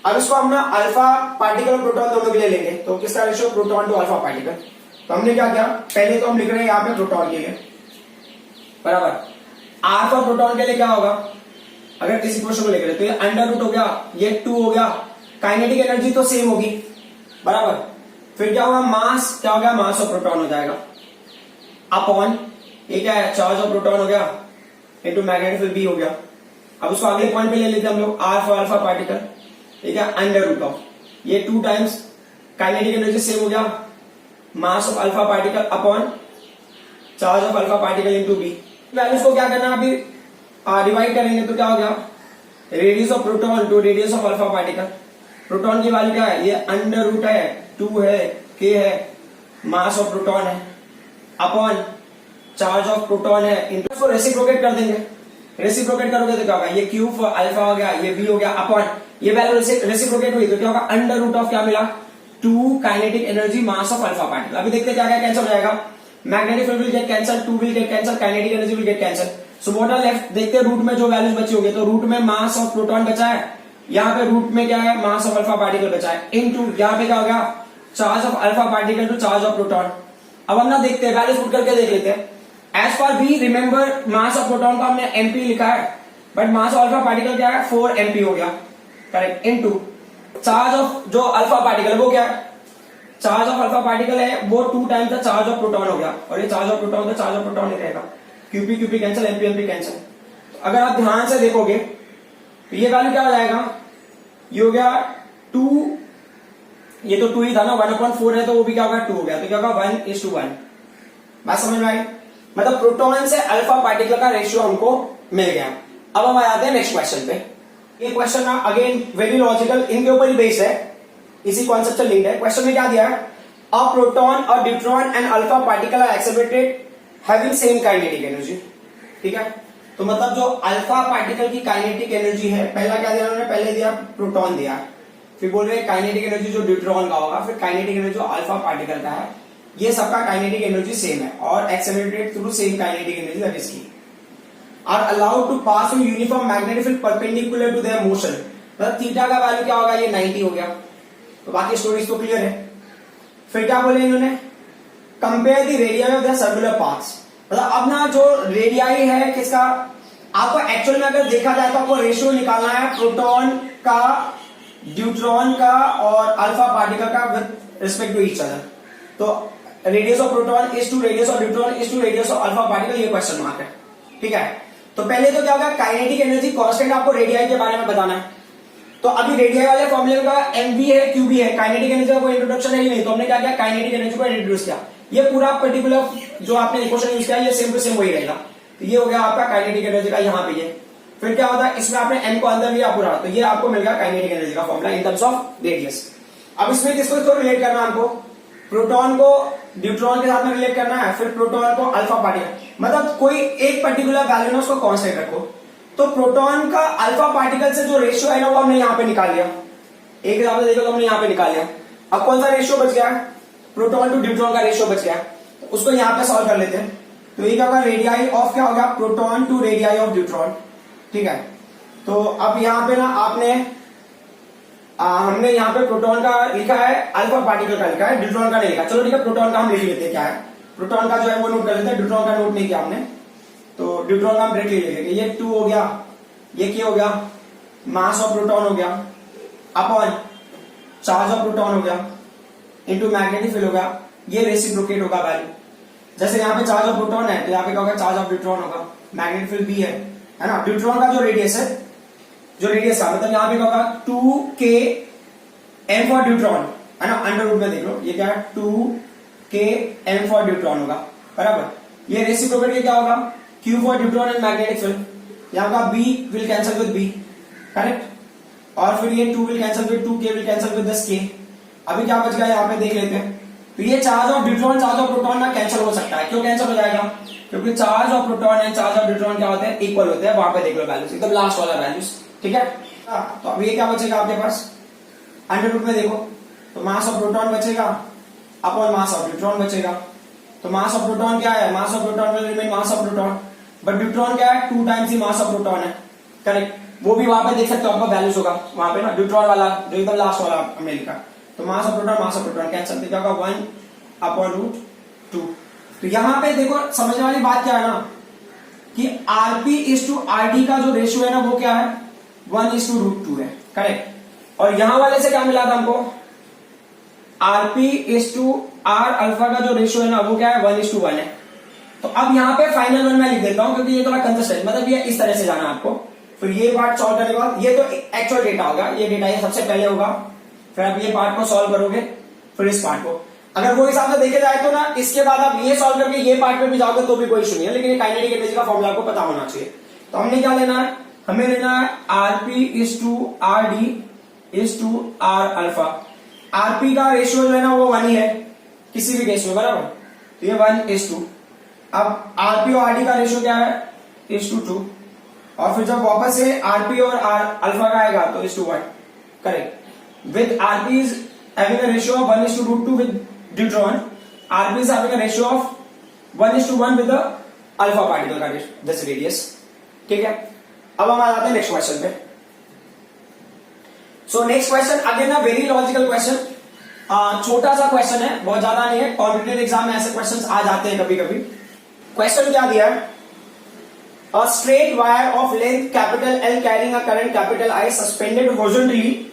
अब इसको हम ना अल्फा पार्टिकल और प्रोटॉन दोनों के लिए लेंगे. तो किसका ratio, proton to alpha particle. तो हमने क्या किया, पहले तो हम लिख रहे हैं यहाँ पे प्रोटॉन के लिए, बराबर. आर फॉर प्रोटॉन के लिए क्या होगा, अगर इस इक्वेशन को लिख रहे हैं तो ये अंडर रूट हो गया, ये 2 हो गया. काइनेटिक एनर्जी तो सेम होगी, बराबर. फिर क्या होगा, मास क्या हो गया, मास ऑफ प्रोटॉन हो जाएगा अपॉन ये क्या है, चार्ज ऑफ प्रोटॉन हो गया इंटू मैग्नेटिक फील्ड बी हो गया। अब उसको अगले पॉइंट पे ले लेते हैं हम लोग, आर फॉर अल्फा पार्टिकल, ठीक है, अंडर रूट ऑफ ये 2 टाइम्स काइनेटिक एनर्जी सेम हो गया, mass of alpha particle upon charge of alpha particle into B. Values को क्या करना, अभी डिवाइड करेंगे तो क्या हो गया, radius of proton to radius of alpha particle. Proton की वैल्यू क्या है, ये अंडर रूट है 2 है, के है, मास ऑफ प्रोटॉन है, अपॉन चार्ज ऑफ प्रोटॉन है, इंटू इसको रेसिप्रोकेट कर देंगे। रेसिप्रोकेट करोगे तो क्या होगा, ये क्यूब अल्फा हो गया, ये बी हो गया, अपॉन ये वैल्यू रेसिप्रोकेट हुई तो क्या होगा, अंडर रूट ऑफ क्या मिला, 2 kinetic energy mass of alpha particle. अभी देखते क्या क्या कैंसिल हो जाएगा, magnetic field will get cancel, 2 will get cancel, kinetic energy will get cancel. So what are left, देखते हैं रूट में जो वैल्यूज बची होगी, तो रूट में मास ऑफ प्रोटॉन बचा है, यहाँ पे रूट में क्या है, मास ऑफ अल्फा पार्टिकल बचा है, इनटू यहाँ पे क्या हो गया, charge of alpha particle to charge of proton. अब हम ना देखते हैं, वैल्यूज पुट करके देख लेते हैं। As per be remember mass of proton का हमने एमपी लिखा है, but mass of alpha particle क्या है, 4 एमपी हो गया, करेक्ट, इनटू चार्ज ऑफ जो अल्फा पार्टिकल है वो क्या है, चार्ज ऑफ अल्फा पार्टिकल है वो 2 times the charge of proton हो गया, और ये चार्ज ऑफ प्रोटॉन तो चार्ज ऑफ प्रोटॉन ही रहेगा, QP QP cancel, MP MP cancel. तो अगर आप ध्यान से देखोगे तो ये वैल्यू क्या हो जाएगा, ये हो गया 2, ये तो 2 ही था ना, 1/4 है तो वो भी क्या होगा 2 हो गया, तो क्या होगा 1:1। बात समझ में आई, मतलब प्रोटॉन से अल्फा पार्टिकल का रेशियो हमको मिल गया। अब हम आ जाते हैं नेक्स्ट क्वेश्चन पे। ये क्वेश्चन ना अगेन वेरी लॉजिकल, इनके ऊपर ही बेस्ड है, इसी कॉन्सेप्ट से लिंक्ड है। क्वेश्चन में क्या दिया है, अ प्रोटॉन और deuteron and alpha particle are accelerated having same kinetic energy, ठीक है। तो मतलब जो अल्फा पार्टिकल की काइनेटिक एनर्जी है, पहला क्या दिया उन्होंने, पहले दिया प्रोटॉन दिया, फिर बोल रहे काइनेटिक एनर्जी जो ड्यूट्रॉन का होगा, फिर काइनेटिक एनर्जी जो अल्फा पार्टिकल का है, ये सबका काइनेटिक एनर्जी सेम है और accelerated through same kinetic energy that is key are allowed to pass through uniform magnetic field perpendicular to their motion. मतलब थीटा का वैल्यू क्या होगा, ये 90 हो गया, तो बाकी स्टोरीज तो क्लियर है। फिर क्या बोले इन्होंने, compare the radius of the circular paths. मतलब अब ना जो रेडियाई है किसका, आपको एक्चुअल में अगर देखा जाए तो आपको रेशियो निकालना है प्रोटॉन का, ड्यूट्रॉन का और अल्फा पार्टिकल का with respect to each other. तो radius of proton is to radius of deuteron is to radius of alpha particle, ये क्वेश्चन मार्क है, ठीक है। तो पहले तो क्या होगा, काइनेटिक एनर्जी कांस्टेंट आपको रेडियाई के बारे में बताना है। तो अभी रेडियाई वाले फॉर्मूले का एमवी है, क्यूबी है, काइनेटिक एनर्जी का कोई इंट्रोडक्शन है ही नहीं, तो हमने क्या किया, काइनेटिक एनर्जी को इंट्रोड्यूस किया। ये पूरा पर्टिकुलर जो आपने इक्वेशन यूज किया, ये सेम टू सेम वही रहेगा। तो ये हो गया आपका काइनेटिक एनर्जी का, यहाँ पे ये। फिर क्या होता है, इसमें आपने एम को अंदर लिया पूरा, तो ये आपको मिल गया काइनेटिक एनर्जी का formula in terms of radius. अब इसमें किसको रिलेट करना है हमको, प्रोटॉन को ड्यूट्रॉन के साथ में रिलेट करना है, फिर प्रोटॉन को अल्फा पार्टिकल, मतलब कोई एक पर्टिकुलर वैल्यू ना उसको कांस्टेंट रखो। तो प्रोटॉन का अल्फा पार्टिकल से जो रेशियो है ना वो हमने यहाँ पे निकाल लिया, एक हिसाब से देखो तो हमने यहाँ पे निकाल लिया। अब कौन सा रेशियो बच गया, प्रोटॉन टू ड्यूट्रॉन का रेशियो बच गया, तो उसको यहाँ पे सॉल्व कर लेते हैं। तो ये क्या होगा, रेडियाई ऑफ क्या होगा, proton to radii of deuteron, ठीक है। तो अब यहाँ पे ना आपने हमने यहाँ पे प्रोटॉन का लिखा है, अल्फा पार्टिकल का लिखा है, ड्यूट्रॉन का नहीं लिखा। चलो ठीक है, प्रोटॉन का हम लिख लेते हैं क्या है, प्रोटॉन का जो है वो नोट कर लेते हैं, ड्यूट्रॉन का नोट नहीं किया हमने। तो ड्यूट्रॉन का हम डायरेक्टली लिख लेंगे, ये 2 हो गया, ये क्या हो गया, मास ऑफ प्रोटॉन हो गया, अपॉन चार्ज ऑफ प्रोटॉन हो गया, इंटू मैग्नेटिक फील्ड हो गया, ये रेसिप्रोकेट होगा वैल्यू। जैसे यहाँ पे चार्ज ऑफ प्रोटॉन है तो यहाँ पे क्या होगा, चार्ज ऑफ ड्यूट्रॉन होगा, मैग्नेटिक फील्ड बी है ना। ड्यूट्रॉन का जो रेडियस है, जो रेडियस का मतलब यहाँ पे क्या होगा 2k m फॉर ड्यूट्रॉन, है ना, अंडर रूट में देख लो, ये क्या है 2k m फॉर ड्यूट्रॉन होगा, बराबर। ये रेसिप्रोकेट ये क्या होगा, q for deuteron and magnetic field, यहाँ का b will cancel with b, correct. और फिर ये 2 will cancel with 2, k will cancel with this k। अभी क्या बच गया यहाँ पे देख लेते हैं। तो ये charge of deuteron, charge of proton ना कैंसिल हो सकता है, क्यों कैंसिल हो जाएगा, क्योंकि charge of proton and charge of deuteron क्या होते हैं, इक्वल होते हैं। वहां पे देख लो वैल्यूज, एकदम लास्ट वाला वैल्यूज, ठीक है। तो अब ये क्या बचेगा आपके पास, अंडर रूट में देखो, तो मास ऑफ प्रोटॉन बचेगा अपॉन मास ऑफ ड्यूट्रॉन बचेगा। तो मास ऑफ प्रोटॉन क्या है, मास of proton will remain mass of proton, but deuteron क्या है, 2 times he mass of proton है, करेक्ट। वो भी वहां पे देख सकते हो, आपका वैल्यूज होगा वहां पे ना, ड्यूट्रॉन वाला जो एकदम लास्ट वाला हमने लिखा। तो मास ऑफ प्रोटॉन कैंसिल, क्या होगा 1/√2। तो यहाँ पे देखो समझने वाली बात क्या है ना, कि Rp/Rd का जो रेशियो है ना वो क्या है, 1/√2 है, करेक्ट। और यहां वाले से क्या मिला था हमको, Rp/R अल्फा का जो रेशियो है ना वो क्या है, 1:1 है, तो अब यहाँ पे फाइनल वन मैं लिख देता हूं क्योंकि ये थोड़ा कंसिस्टेंट, मतलब ये इस तरह से जाना आपको। फिर ये पार्ट सॉल्व करने के बाद ये तो एक्चुअल डेटा होगा, ये डेटा ये सबसे पहले होगा, फिर आप ये पार्ट को सॉल्व करोगे, फिर इस पार्ट को। अगर वो हिसाब से देखे जाए तो ना इसके बाद आप ये सॉल्व करके ये पार्ट पे भी जाओगे तो भी कोई इशू नहीं है, लेकिन ये काइनेटिक एनर्जी का फॉर्मूला आपको पता होना चाहिए। तो हमने क्या लेना है, हमें लेना है RP is to R D is to R alpha. RP का रेशियो जो है ना वो 1 ही है किसी भी केस में, बराबर, तो ये 1:2। अब आरपी और आरडी का रेशियो क्या है, 1:2, और फिर जब वापस से आरपी और आर अल्फा का आएगा तो 1:1, correct. With RP is having a ratio of 1:2 with deuteron, RP is having a ratio of 1:1 with the alpha particle का दिस रेडियस, ठीक है। अब हम आ जाते हैं नेक्स्ट क्वेश्चन पे। So next question again a very logical question, छोटा सा क्वेश्चन है, बहुत ज्यादा नहीं है, कॉम्पिटिटिव एग्जाम में ऐसे क्वेश्चंस आ जाते हैं कभी कभी। क्वेश्चन क्या दिया है, a straight wire of length capital L carrying a current capital I suspended horizontally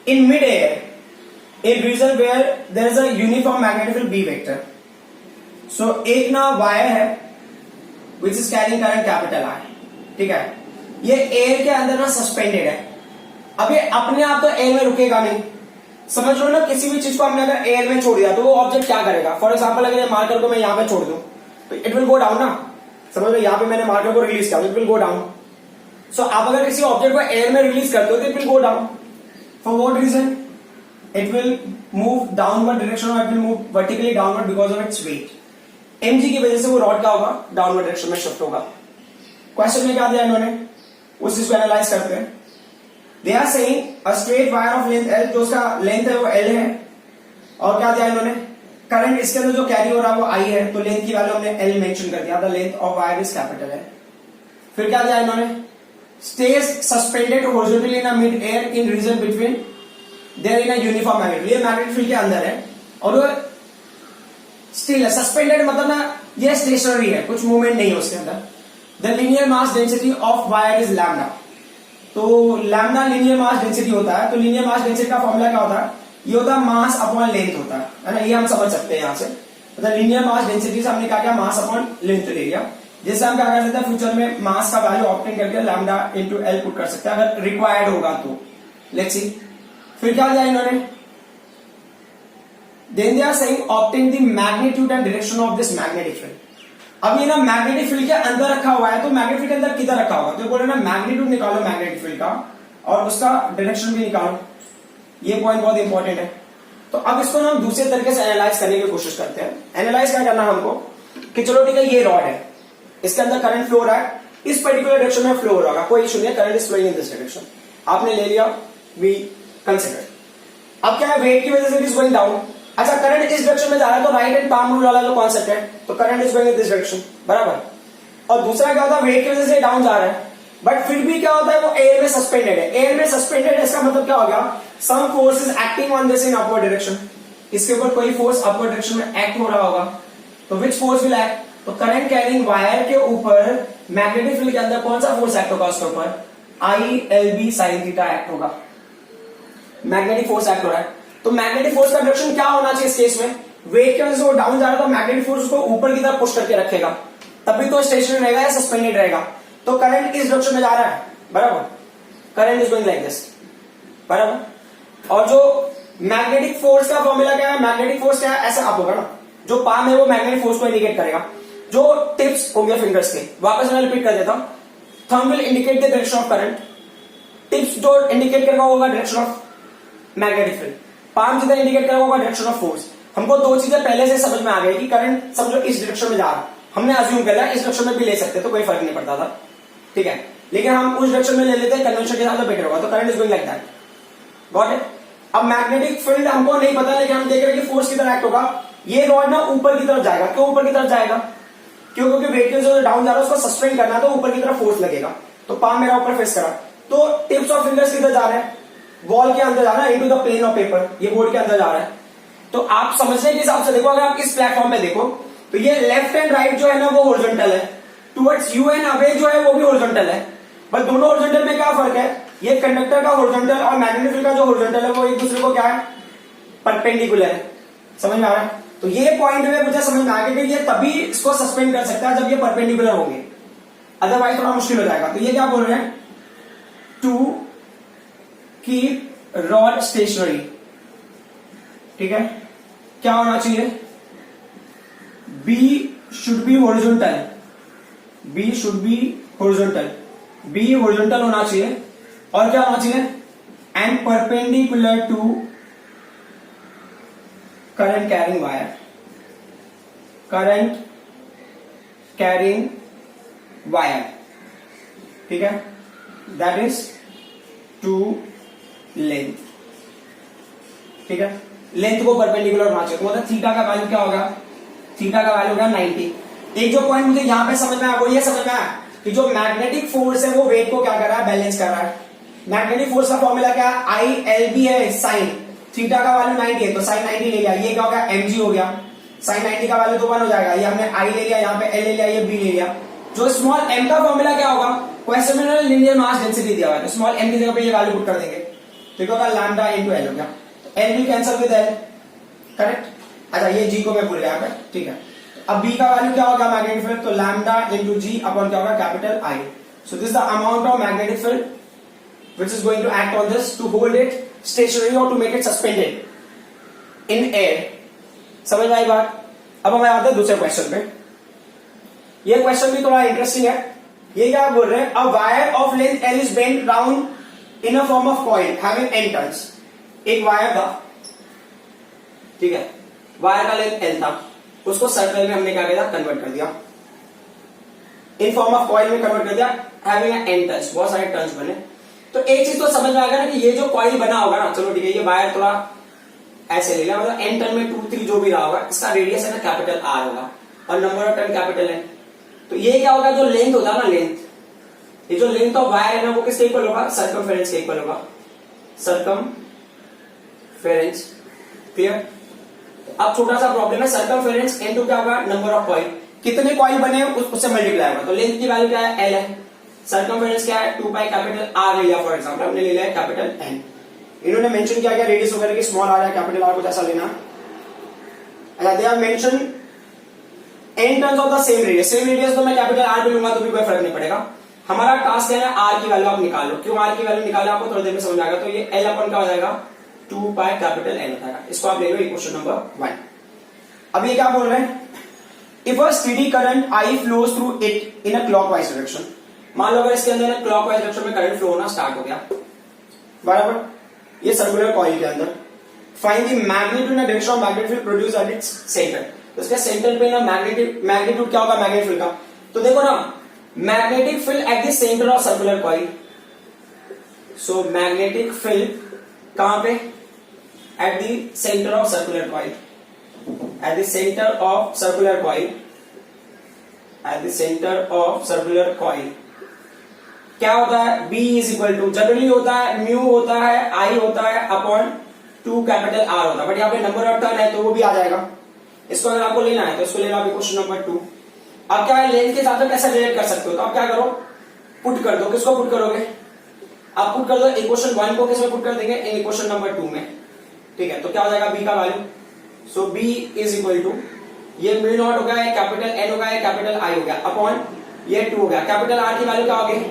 in mid air in region where there is a uniform magnetic field B vector. So एक ना wire है which is carrying current capital I, ठीक है, ये air के अंदर ना suspended है। अब ये अपने आप तो एयर में रुकेगा नहीं, समझ लो ना, किसी भी चीज को हमने अगर एयर में छोड़ दिया तो वो ऑब्जेक्ट क्या करेगा। फॉर एग्जांपल अगर ये मार्कर को मैं यहां पे छोड़ दूं तो इट विल गो डाउन ना, समझ लो यहां पे मैंने मार्कर को रिलीज किया, इट विल गो डाउन। सो आप अगर किसी ऑब्जेक्ट को एयर में रिलीज करते हो तो it will go down. For what reason, it will move downward direction और it will move vertically downward because of its weight. MG की वजह से वो रॉड क्या होगा, डाउनवर्ड डायरेक्शन में शिफ्ट होगा। क्वेश्चन में क्या दिया इन्होंने, उस चीज को एनालाइज करते हैं। They are saying a straight wire of length L, जो उसका लेंथ है वो L है, और क्या दिया इन्होंने, करंट इसके अंदर जो कैरी हो रहा है वो I है, तो लेंथ की वैल्यू हमने L मेंशन कर दिया, the length of wire is capital है। फिर क्या दिया इन्होंने, stage suspended horizontally in a mid air in region between there in a uniform magnet, ये मैग्नेटिक फील्ड के अंदर है और वो स्टिल है, सस्पेंडेड मतलब ना ये स्टेशनरी है, कुछ मूवमेंट नहीं है उसके अंदर। The linear mass density of wire is lambda, तो लैम्डा लीनियर मास डेंसिटी होता है, तो लीनियर मास डेंसिटी का फॉर्मूला क्या होता है, ये होता है मास अपॉन लेंथ होता है ना, ये हम समझ सकते हैं यहां से। मतलब लीनियर मास डेंसिटी से हमने क्या किया, मास अपॉन लेंथ ले लिया। जैसे हम क्या कर सकते हैं फ्यूचर में मास का वैल्यू ऑप्टेन करके लैम्डा इंटू L पुट कर सकते हैं अगर रिक्वायर्ड होगा तो। लेट्स सी फिर क्या दिया इन्होंने, then they are saying obtain the magnitude and direction of this magnetic field. अब ये ना मैग्नेटिक फील्ड के अंदर रखा हुआ है, तो मैग्नेटिक फील्ड के अंदर किधर रखा होगा, तो बोल रहे ना मैग्नीट्यूड निकालो मैग्नेटिक फील्ड का और उसका डायरेक्शन भी निकालो, ये पॉइंट बहुत इंपॉर्टेंट है। तो अब इसको हम दूसरे तरीके से एनालाइज करने की कोशिश करते हैं। एनालाइज क्या करना हमको कि चलो ठीक है, ये रॉड है, इसके अंदर करंट फ्लो हो रहा है, इस पर्टिकुलर डायरेक्शन में फ्लो हो रहा होगा, कोई इशू नहीं है, current is flowing in this direction, आपने ले लिया, वी कंसिडर। अब क्या है, वेट की वजह से इट इज गोइंग डाउन। अच्छा, करंट इस डायरेक्शन में जा रहा है तो राइट एंड पाम रूल वाला जो कॉन्सेप्ट है, तो current is going in this direction, बराबर। और दूसरा क्या होता है, वेट की वजह से डाउन जा रहा है, बट फिर भी क्या होता है, वो एयर में सस्पेंडेड है। एयर में सस्पेंडेड है इसका मतलब क्या हो गया, some force is acting on this in upward direction, इसके ऊपर कोई फोर्स अपवर्ड डायरेक्शन में एक्ट हो रहा होगा, तो विच फोर्स विल एक्ट, तो करंट कैरिंग वायर के ऊपर मैग्नेटिक फील्ड के अंदर कौन सा फोर्स एक्ट होगा, उसके ऊपर ILB sin थीटा एक्ट होगा, मैग्नेटिक फोर्स एक्ट हो रहा है। तो मैग्नेटिक फोर्स का डायरेक्शन क्या होना चाहिए इस केस में, वेट की वजह से वो डाउन जा रहा है तो मैग्नेटिक फोर्स उसको ऊपर की तरफ पुश करके रखेगा, तभी तो स्टेशनरी रहेगा या सस्पेंडेड रहेगा। तो करंट इस डायरेक्शन में जा रहा है, बराबर, current is going like this, बराबर। और जो मैग्नेटिक फोर्स का फॉर्मूला क्या है, मैग्नेटिक फोर्स क्या है, ऐसे अप होगा ना, जो पाम है वो मैग्नेटिक फोर्स को इंडिकेट करेगा, जो टिप्स हो गया फिंगर्स के, वापस मैं रिपीट कर देता हूं, thumb will indicate the direction of current, tips जो इंडिकेट करेगा होगा direction of magnetic field, palm जिधर इंडिकेट करेगा होगा डायरेक्शन ऑफ फोर्स। हमको दो चीजें पहले से समझ में आ गई कि करंट समझो इस डायरेक्शन में जा रहा है, हमने अज्यूम कर लिया इस डायरेक्शन में भी ले सकते तो कोई फर्क नहीं पड़ता था, ठीक है, लेकिन हम उस डायरेक्शन में ले लेते हैं कन्वेंशन के साथ तो बेटर होगा, तो current is going like that, got it. अब मैग्नेटिक फील्ड हमको नहीं पता, लेकिन हम देख रहे हैं कि फोर्स किधर एक्ट होगा, ये रॉड ना ऊपर की तरफ जाएगा, क्यों ऊपर की तरफ जाएगा, क्यों, क्योंकि वेट की वजह से डाउन जा रहा है, उसको सस्टेन करना है तो ऊपर की तरफ फोर्स लगेगा, तो पाम मेरा ऊपर फेस करा, तो टिप्स ऑफ फिंगर्स किधर जा रहे हैं, वॉल के अंदर जा रहा है, into the plane of paper, ये बोर्ड के अंदर जा रहा है। तो आप समझने के हिसाब से देखो, अगर आप इस प्लेटफॉर्म पे देखो तो ये लेफ्ट एंड राइट जो है ना वो हॉरिजॉन्टल है, टुवर्ड्स यू एंड अवे जो है वो भी हॉरिजॉन्टल है, बट दोनों हॉरिजॉन्टल में क्या फर्क है, ये कंडक्टर का हॉरिजॉन्टल और मैग्नेटिक फील्ड का जो हॉरिजॉन्टल है वो एक दूसरे को क्या है, परपेंडिकुलर है, समझ में आ रहा है। तो ये पॉइंट में मुझे समझ में आ गया कि ये तभी इसको सस्पेंड कर सकता है जब ये परपेंडिकुलर होंगे, अदरवाइज थोड़ा मुश्किल हो जाएगा। तो ये क्या बोल रहे हैं, टू कीप रॉड स्टेशनरी, ठीक है, क्या होना चाहिए, B should be horizontal, B should be horizontal, B horizontal होना चाहिए, और क्या होना चाहिए, and perpendicular to current carrying wire, current carrying wire, ठीक है, दैट इज टू लेंथ, ठीक है, लेंथ को परपेंडिकुलर होना चाहिए। तो मतलब थीटा का वैल्यू क्या होगा, थीटा का वैल्यू होगा 90। एक जो पॉइंट मुझे यहां पे समझ में आया वो ये समझ में आया कि जो मैग्नेटिक फोर्स है वो वेट को क्या कर रहा है, बैलेंस कर रहा है। मैग्नेटिक फोर्स का फॉर्मूला क्या है, आई एल बी है, साइन थीटा का वैल्यू 90 है तो साइन 90 ले लिया, ये क्या होगा, mg हो गया, साइन 90 का वैल्यू तो 1 हो जाएगा, ये हमने आई ले लिया, यहाँ पे एल ले लिया, ये बी ले लिया। जो स्मॉल m का फॉर्मूला क्या होगा, क्वेश्चन में लीनियर मास डेंसिटी दिया हुआ है, तो स्मॉल m की जगह पे ये वैल्यू पुट कर देंगे, तो होगा लैम्डा इनटू एल हो गया, L will cancel with L, correct. अच्छा ये जी को मैं भूल गया, ठीक है। अब बी का वैल्यू क्या होगा मैग्नेटिक फील्ड, तो लैम्डा इनटू जी अपॉन क्या होगा, capital I. So this the amount of magnetic field which is going to act on this to hold it stationary or to make it suspended in air। समझ में आई बात। अब हमें आते हैं दूसरे क्वेश्चन पे। ये क्वेश्चन भी थोड़ा इंटरेस्टिंग है। ये क्या बोल रहे हैं, a wire of length L is bent round in a form of coil having an turns. एक वायर था, ठीक है, वायर का लेंथ एल था, उसको सर्कल में हमने क्या किया, कन्वर्ट कर दिया, इन फॉर्म ऑफ कॉइल में कन्वर्ट कर दिया, हैविंग एन टर्न्स, बहुत सारे टर्न्स बने। तो एक चीज तो समझ में आएगा ना कि ये जो कॉइल बना होगा ना, चलो ठीक है, ये वायर थोड़ा ऐसे ले लिया, मतलब एन टर्न में 2 3 जो भी रहा होगा, इसका रेडियस है ना कैपिटल आर होगा और नंबर ऑफ टर्न कैपिटल है। तो ये क्या होगा, जो लेंथ होता है ना, लेंथ, ये जो लेंथ ऑफ वायर है ना वो किसके इक्वल होगा, सर्कमफेरेंस के इक्वल होगा, सर्कमफेरेंस, क्लियर। अब छोटा सा प्रॉब्लम है, सर्कमफेरेंस इनटू क्या होगा, नंबर ऑफ कॉइल, कितने कॉइल बने हैं उससे मल्टीप्लाई होगा। तो लेंथ की वैल्यू क्या है, एल है, सर्कमफेरेंस क्या है, 2 पाई कैपिटल आर ले लिया, फॉर एग्जांपल हमने ले लिया कैपिटल एन। इन्होंने मेंशन किया क्या, रेडियस वगैरह की स्मॉल आर है, कैपिटल आर कुछ ऐसा लेना। They have mention N turns of the same radius, same radius तो मैं कैपिटल आर भी लूंगा तो भी कोई फर्क नहीं पड़ेगा। हमारा टास्क है आर की वैल्यू आप निकाल लो, क्यों आर की वैल्यू निकाले आपको थोड़ी देर में समझ आएगा। तो ये एल अपन क्या हो जाएगा, 2 पाई कैपिटल एन हो जाएगा, इसको आप ले लो इक्वेशन नंबर 1। अब ये क्या बोल रहे हैं, if a steady current I flows through it in a clockwise direction, मान लो अगर इसके अंदर क्लॉकवाइज डायरेक्शन में करंट फ्लो होना स्टार्ट हो गया, बराबर, ये सर्कुलर कॉइल के अंदर, find the magnitude in direction of magnetic field produced at its centre. तो इसके सेंटर पे ना मैग्नीट्यूड क्या होगा मैग्नेटिक फील्ड का, तो देखो ना, magnetic field at the centre of circular coil, so magnetic field कहां पे, at the centre of circular coil, at the centre of circular coil, at the centre of circular coil क्या होता है, B is equal to, generally होता है mu होता है, I होता है अपॉन 2 कैपिटल R होता है, बट यहाँ पे नंबर ऑफ टर्न है तो वो भी आ जाएगा। इसको अगर आपको लेना है तो इसको लेना क्वेश्चन नंबर 2। अब क्या है, लेंथ के साथ कैसे रिलेट कर सकते हो, तो आप क्या करो, पुट कर दो, किसको पुट करोगे, आप पुट कर दो इक्वेशन 1 को किसमें पुट कर देंगे, इन इक्वेशन नंबर 2 में, ठीक है। तो क्या हो जाएगा B का value, so B is equal to, ये म्यू नॉट हो गया, ये कैपिटल N हो गया, ये कैपिटल I हो गया, अपॉन ये 2 हो गया, कैपिटल R की वैल्यू क्या होगी,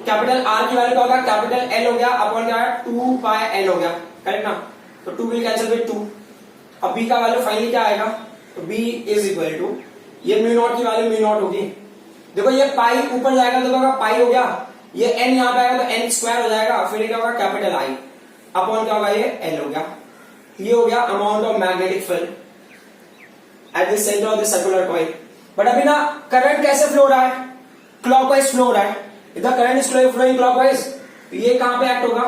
कैपिटल आर की वैल्यू क्या होगा, कैपिटल एल हो गया, अपॉन क्या है 2 पाई एन हो गया, करेक्ट ना। तो 2 विल कैंसिल विद 2। अब बी का वैल्यू फाइनली क्या आएगा, तो बी इज इक्वल टू, ये म्यू नॉट की वैल्यू म्यू नॉट होगी, देखो ये पाई ऊपर जाएगा तो क्या पाई हो गया, ये एन यहां पे आएगा तो एन स्क्वायर हो जाएगा, फिर क्या होगा कैपिटल आई, अपॉन क्या होगा ये एल हो गया। ये हो गया amount of magnetic field at the centre of the circular coil. But अभी ना करंट कैसे फ्लो हो रहा है, क्लॉकवाइज फ्लो हो रहा है, इधर करंट इज फ्लोइंग क्लॉकवाइज, तो ये कहां पे एक्ट होगा,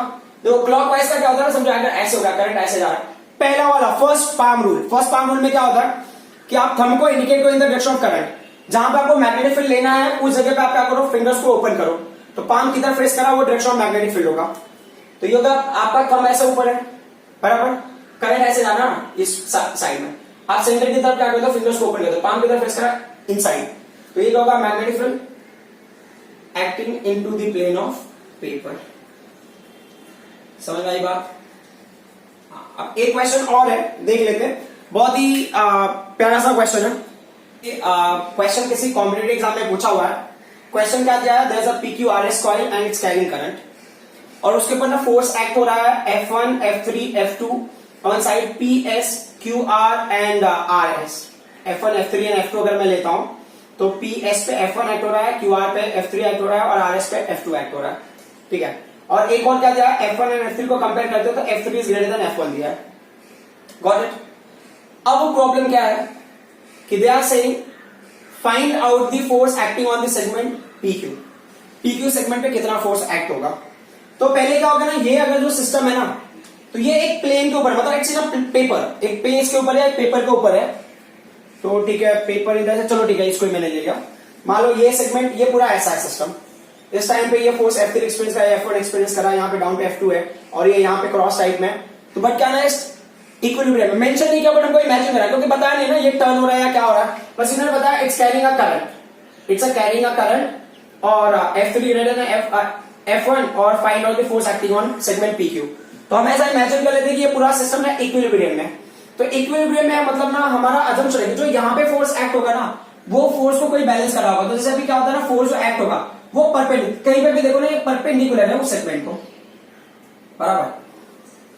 देखो क्लॉकवाइज का क्या होता है ना, समझो अगर ऐसे होगा, करंट ऐसे जा रहा है, पहला वाला first palm rule, first palm rule में क्या होता है कि आप थंब को इंडिकेट करो in the direction of current, जहां पे आपको मैग्नेटिक फील्ड लेना है उस जगह पे आप क्या करो, फिंगर्स को ओपन करो, तो पाम किधर फेस करा, वो डायरेक्शन ऑफ मैग्नेटिक फील्ड होगा। तो ये होगा आपका थंब ऐसे ऊपर है, बराबर, करंट ऐसे जाना इस साइड में, आप सेंटर की तरफ क्या करो, फिंगर्स को ओपन कर दो, पाम किधर फेस करा, इनसाइड, तो ये होगा magnetic field acting into the plane of paper. समझ आई बात। अब एक क्वेश्चन और है, देख लेते हैं, बहुत ही प्यारा सा क्वेश्चन है। क्वेश्चन किसी कॉम्पिटेटिव एग्जाम में पूछा हुआ है। क्वेश्चन क्या दिया है, there is a PQRS coil and it's carrying current, और उसके ऊपर ना फोर्स एक्ट हो रहा है F1, F3, F2 on side PS, QR and RS। F1, F3 and F2 अगर मैं लेता हूं तो PS पे F1 एक्ट हो रहा है, QR पे F3 एक्ट हो रहा है और RS पे F2 एक्ट हो रहा है। ठीक है, और एक और क्या दिया है, F1 एंड F3 को कंपेयर करते हो तो F3 is greater than F1 दिया है। Got it. अब वो प्रॉब्लम क्या है कि they are saying find out the force acting on the segment PQ। PQ segment पे कितना फोर्स एक्ट होगा। तो पहले क्या होगा ना, ये अगर जो सिस्टम है ना, तो ये एक प्लेन के ऊपर, मतलब इट्स इन पेपर, एक पेज के ऊपर है, एक पेपर के ऊपर है। तो ठीक है, पेपर इधर से, चलो ठीक है, इसको मैंने ले लिया। मान लो ये सेगमेंट, ये पूरा ऐसा है सिस्टम। इस टाइम पे ये फोर्स F3 एक्सपीरियंस करा, F1 एक्सपीरियंस करा, यहाँ पे डाउन पे F2 है और ये यहाँ पे क्रॉस टाइप में। तो बट क्या ना, इक्विलिब्रियम में मेंशन नहीं किया, बट हमको इमेजिन करा, क्योंकि बताया नहीं ना ये टर्न हो रहा है या क्या हो रहा है। बस इन्होंने बताया it's carrying a current, it's a carrying a current और F3 ग्रेटर देन F1 और find out the force acting on segment PQ। तो हम ऐसा इमेजिन कर लेते हैं कि ये पूरा सिस्टम है इक्विलिब्रियम में। तो इक्विलिब्रियम में मतलब ना हमारा अजम्पशन है कि जो यहाँ पे फोर्स एक्ट होगा ना, वो फोर्स को कोई बैलेंस कर रहा होगा। तो जैसे अभी क्या होता है ना, फोर्स जो एक्ट होगा वो परपेंडिकुलर, कहीं पे भी देखो ना ये परपेंडिकुलर है उस सेगमेंट को, बराबर।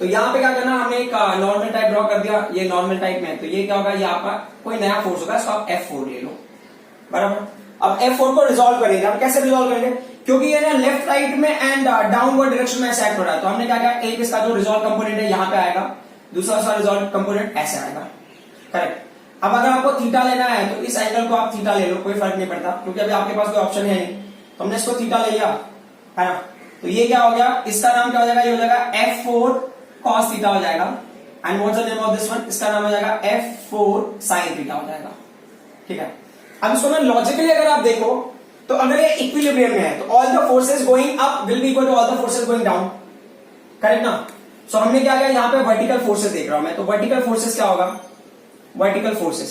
तो यहाँ पे क्या करना, हमने एक नॉर्मल टाइप ड्रॉ कर दिया, ये नॉर्मल टाइप में है। तो ये क्या होगा, ये आपका कोई नया फोर्स होगा, इसको आप F4 ले लो, बराबर। अब F4 को रिजॉल्व करेंगे। अब कैसे रिजॉल्व करेंगे, क्योंकि ये ना लेफ्ट राइट में एंड डाउनवर्ड डायरेक्शन में ऐसे एक्ट हो रहा है। तो हमने क्या किया, एक इसका जो रिजॉल्व कंपोनेंट है यहाँ पे आएगा, दूसरा उसका रिजॉल्व कंपोनेंट ऐसे आएगा, करेक्ट। अब अगर आपको थीटा लेना है तो इस एंगल को आप थीटा ले लो, कोई फर्क नहीं पड़ता, क्योंकि अभी आपके पास कोई ऑप्शन है नहीं। तो हमने इसको थीटा ले लिया, है ना। तो ये क्या हो गया, इसका नाम क्या हो जाएगा, ये हो जाएगा F4 cos थीटा हो जाएगा। And what's the name of this one, इसका नाम हो जाएगा F4 sin थीटा हो जाएगा। ठीक है, अब इसको ना लॉजिकली अगर आप देखो तो अगर ये इक्विलिब्रियम में है तो all the forces going up will be equal to all the forces going down, correct ना। सो हमने क्या किया, यहाँ पे वर्टिकल फोर्सेस देख रहा हूं मैं, तो वर्टिकल फोर्सेस क्या होगा, वर्टिकल फोर्सेस।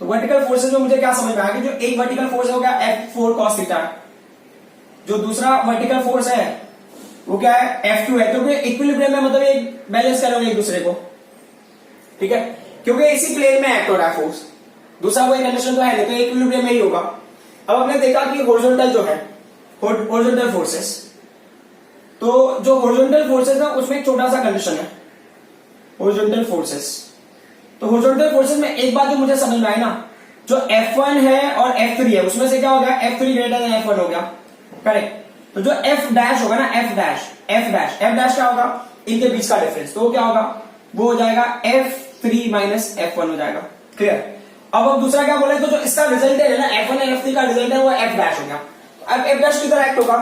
तो वर्टिकल फोर्सेस में मुझे क्या समझ में आया कि जो एक वर्टिकल फोर्स हो गया F4 cos थीटा, जो दूसरा वर्टिकल फोर्स है वो क्या है, F2 है, क्योंकि इक्विलिब्रियम में मतलब एक बैलेंस करेंगे एक दूसरे को। ठीक है, क्योंकि इसी प्लेन में एक्ट हो रहा है फोर्स, दूसरा कोई कंडीशन तो है नहीं, तो इक्विलिब्रियम में ही होगा। अब हमने देखा कि हॉरिजॉन्टल जो है, हॉरिजॉन्टल फोर्सेस, तो जो हॉरिजॉन्टल फोर्सेस है उसमें एक छोटा सा कंडीशन है, हॉरिजॉन्टल फोर्सेस। तो हॉरिजॉन्टल फोर्सेस में एक बात जो मुझे समझ में आई ना, जो F1 है और F3 है उसमें से क्या हो गया, F3 ग्रेटर देन F1 हो गया, करेक्ट। तो जो F डैश होगा ना, F डैश क्या होगा, इनके बीच का डिफरेंस, तो वो क्या होगा, वो हो जाएगा F3 माइनस F1 हो जाएगा, क्लियर। अब दूसरा क्या बोले, तो जो इसका रिजल्ट है ना, F1 और F3 का रिजल्ट है वो F डैश हो गया। अब F डैश किधर एक्ट होगा,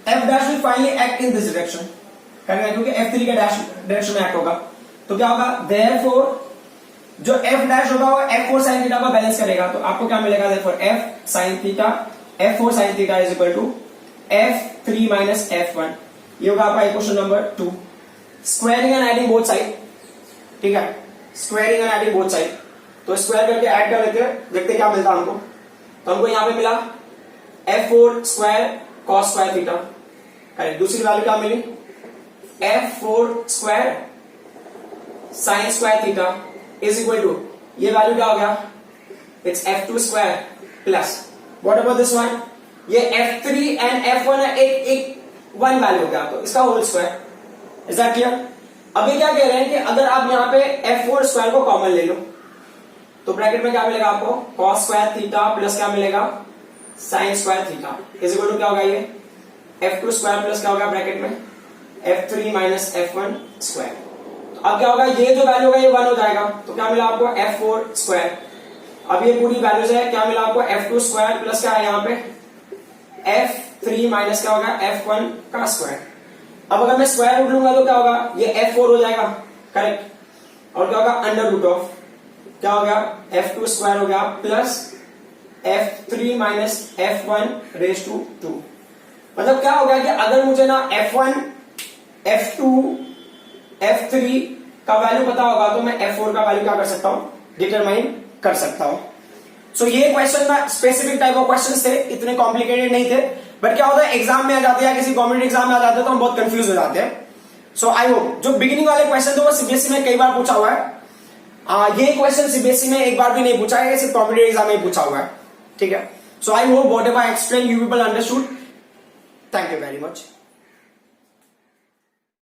F dash will finally act in this direction, correct, क्योंकि F3 के डैश डायरेक्शन में एक्ट होगा। तो क्या होगा, देयरफॉर जो F डैश होगा वो F4 sin थीटा को बैलेंस करेगा। तो आपको क्या मिलेगा, therefore F sin theta, F4 sin theta is equal to F3 minus F1। ये होगा आपका equation number 2। Squaring and adding both side, ठीक है, squaring and adding both side. तो स्क्वायर करके ऐड कर लेते हैं, देखते क्या मिलता है हमको। तो हमको यहां पे मिला F4 square cos square theta, correct. दूसरी वैल्यू क्या मिली, F4 square sin square theta is equal to, ये वैल्यू क्या हो गया, it's F2 square plus what about this one, ये F3 एंड F1 है, एक वन वैल्यू हो गया, तो इसका whole square. Is that clear. अभी क्या कह रहे हैं कि अगर आप यहां पे F4 स्क्वायर को कॉमन ले लो तो ब्रैकेट में क्या मिलेगा आपको, cos स्क्वायर थीटा प्लस क्या मिलेगा, sin square theta is equal to क्या होगा, ये F2 स्क्वायर प्लस क्या होगा ब्रैकेट में F3 माइनस F1 स्क्वायर। तो अब क्या होगा, ये जो वैल्यू होगा ये 1 हो जाएगा। तो क्या मिला आपको, F4 स्क्वायर। अब ये पूरी वैल्यूज है, क्या मिला आपको, F2 स्क्वायर प्लस क्या है यहाँ पे F3 माइनस क्या होगा, F1 का स्क्वायर। अब अगर मैं स्क्वायर रूट लूंगा तो क्या होगा, ये F4 हो जाएगा, करेक्ट। और क्या होगा, अंडर रूट ऑफ क्या हो गया, F2 स्क्वायर हो गया plus F3 minus F1 raise to 2। मतलब क्या हो गया कि अगर मुझे ना F1, F2, F3 का वैल्यू पता होगा तो मैं F4 का वैल्यू क्या कर सकता हूं, डिटरमाइन कर सकता हूं। सो ये क्वेश्चन ना स्पेसिफिक टाइप ऑफ क्वेश्चंस थे, इतने कॉम्प्लिकेटेड नहीं थे, बट क्या होता है एग्जाम में आ जाते हैं या किसी कॉम्पिटेटिव एग्जाम में आ जाते हैं तो हम बहुत कंफ्यूज हो जाते हैं। सो आई होप जो बिगिनिंग वाले क्वेश्चन थे वो सीबीएसई में कई बार पूछा हुआ है, ये क्वेश्चन सीबीएसई में एक बार भी नहीं पूछा है, सिर्फ कॉम्पिटेटिव एग्जाम में पूछा हुआ है, ठीक है। So I hope whatever I explain you people understood. Thank you very much.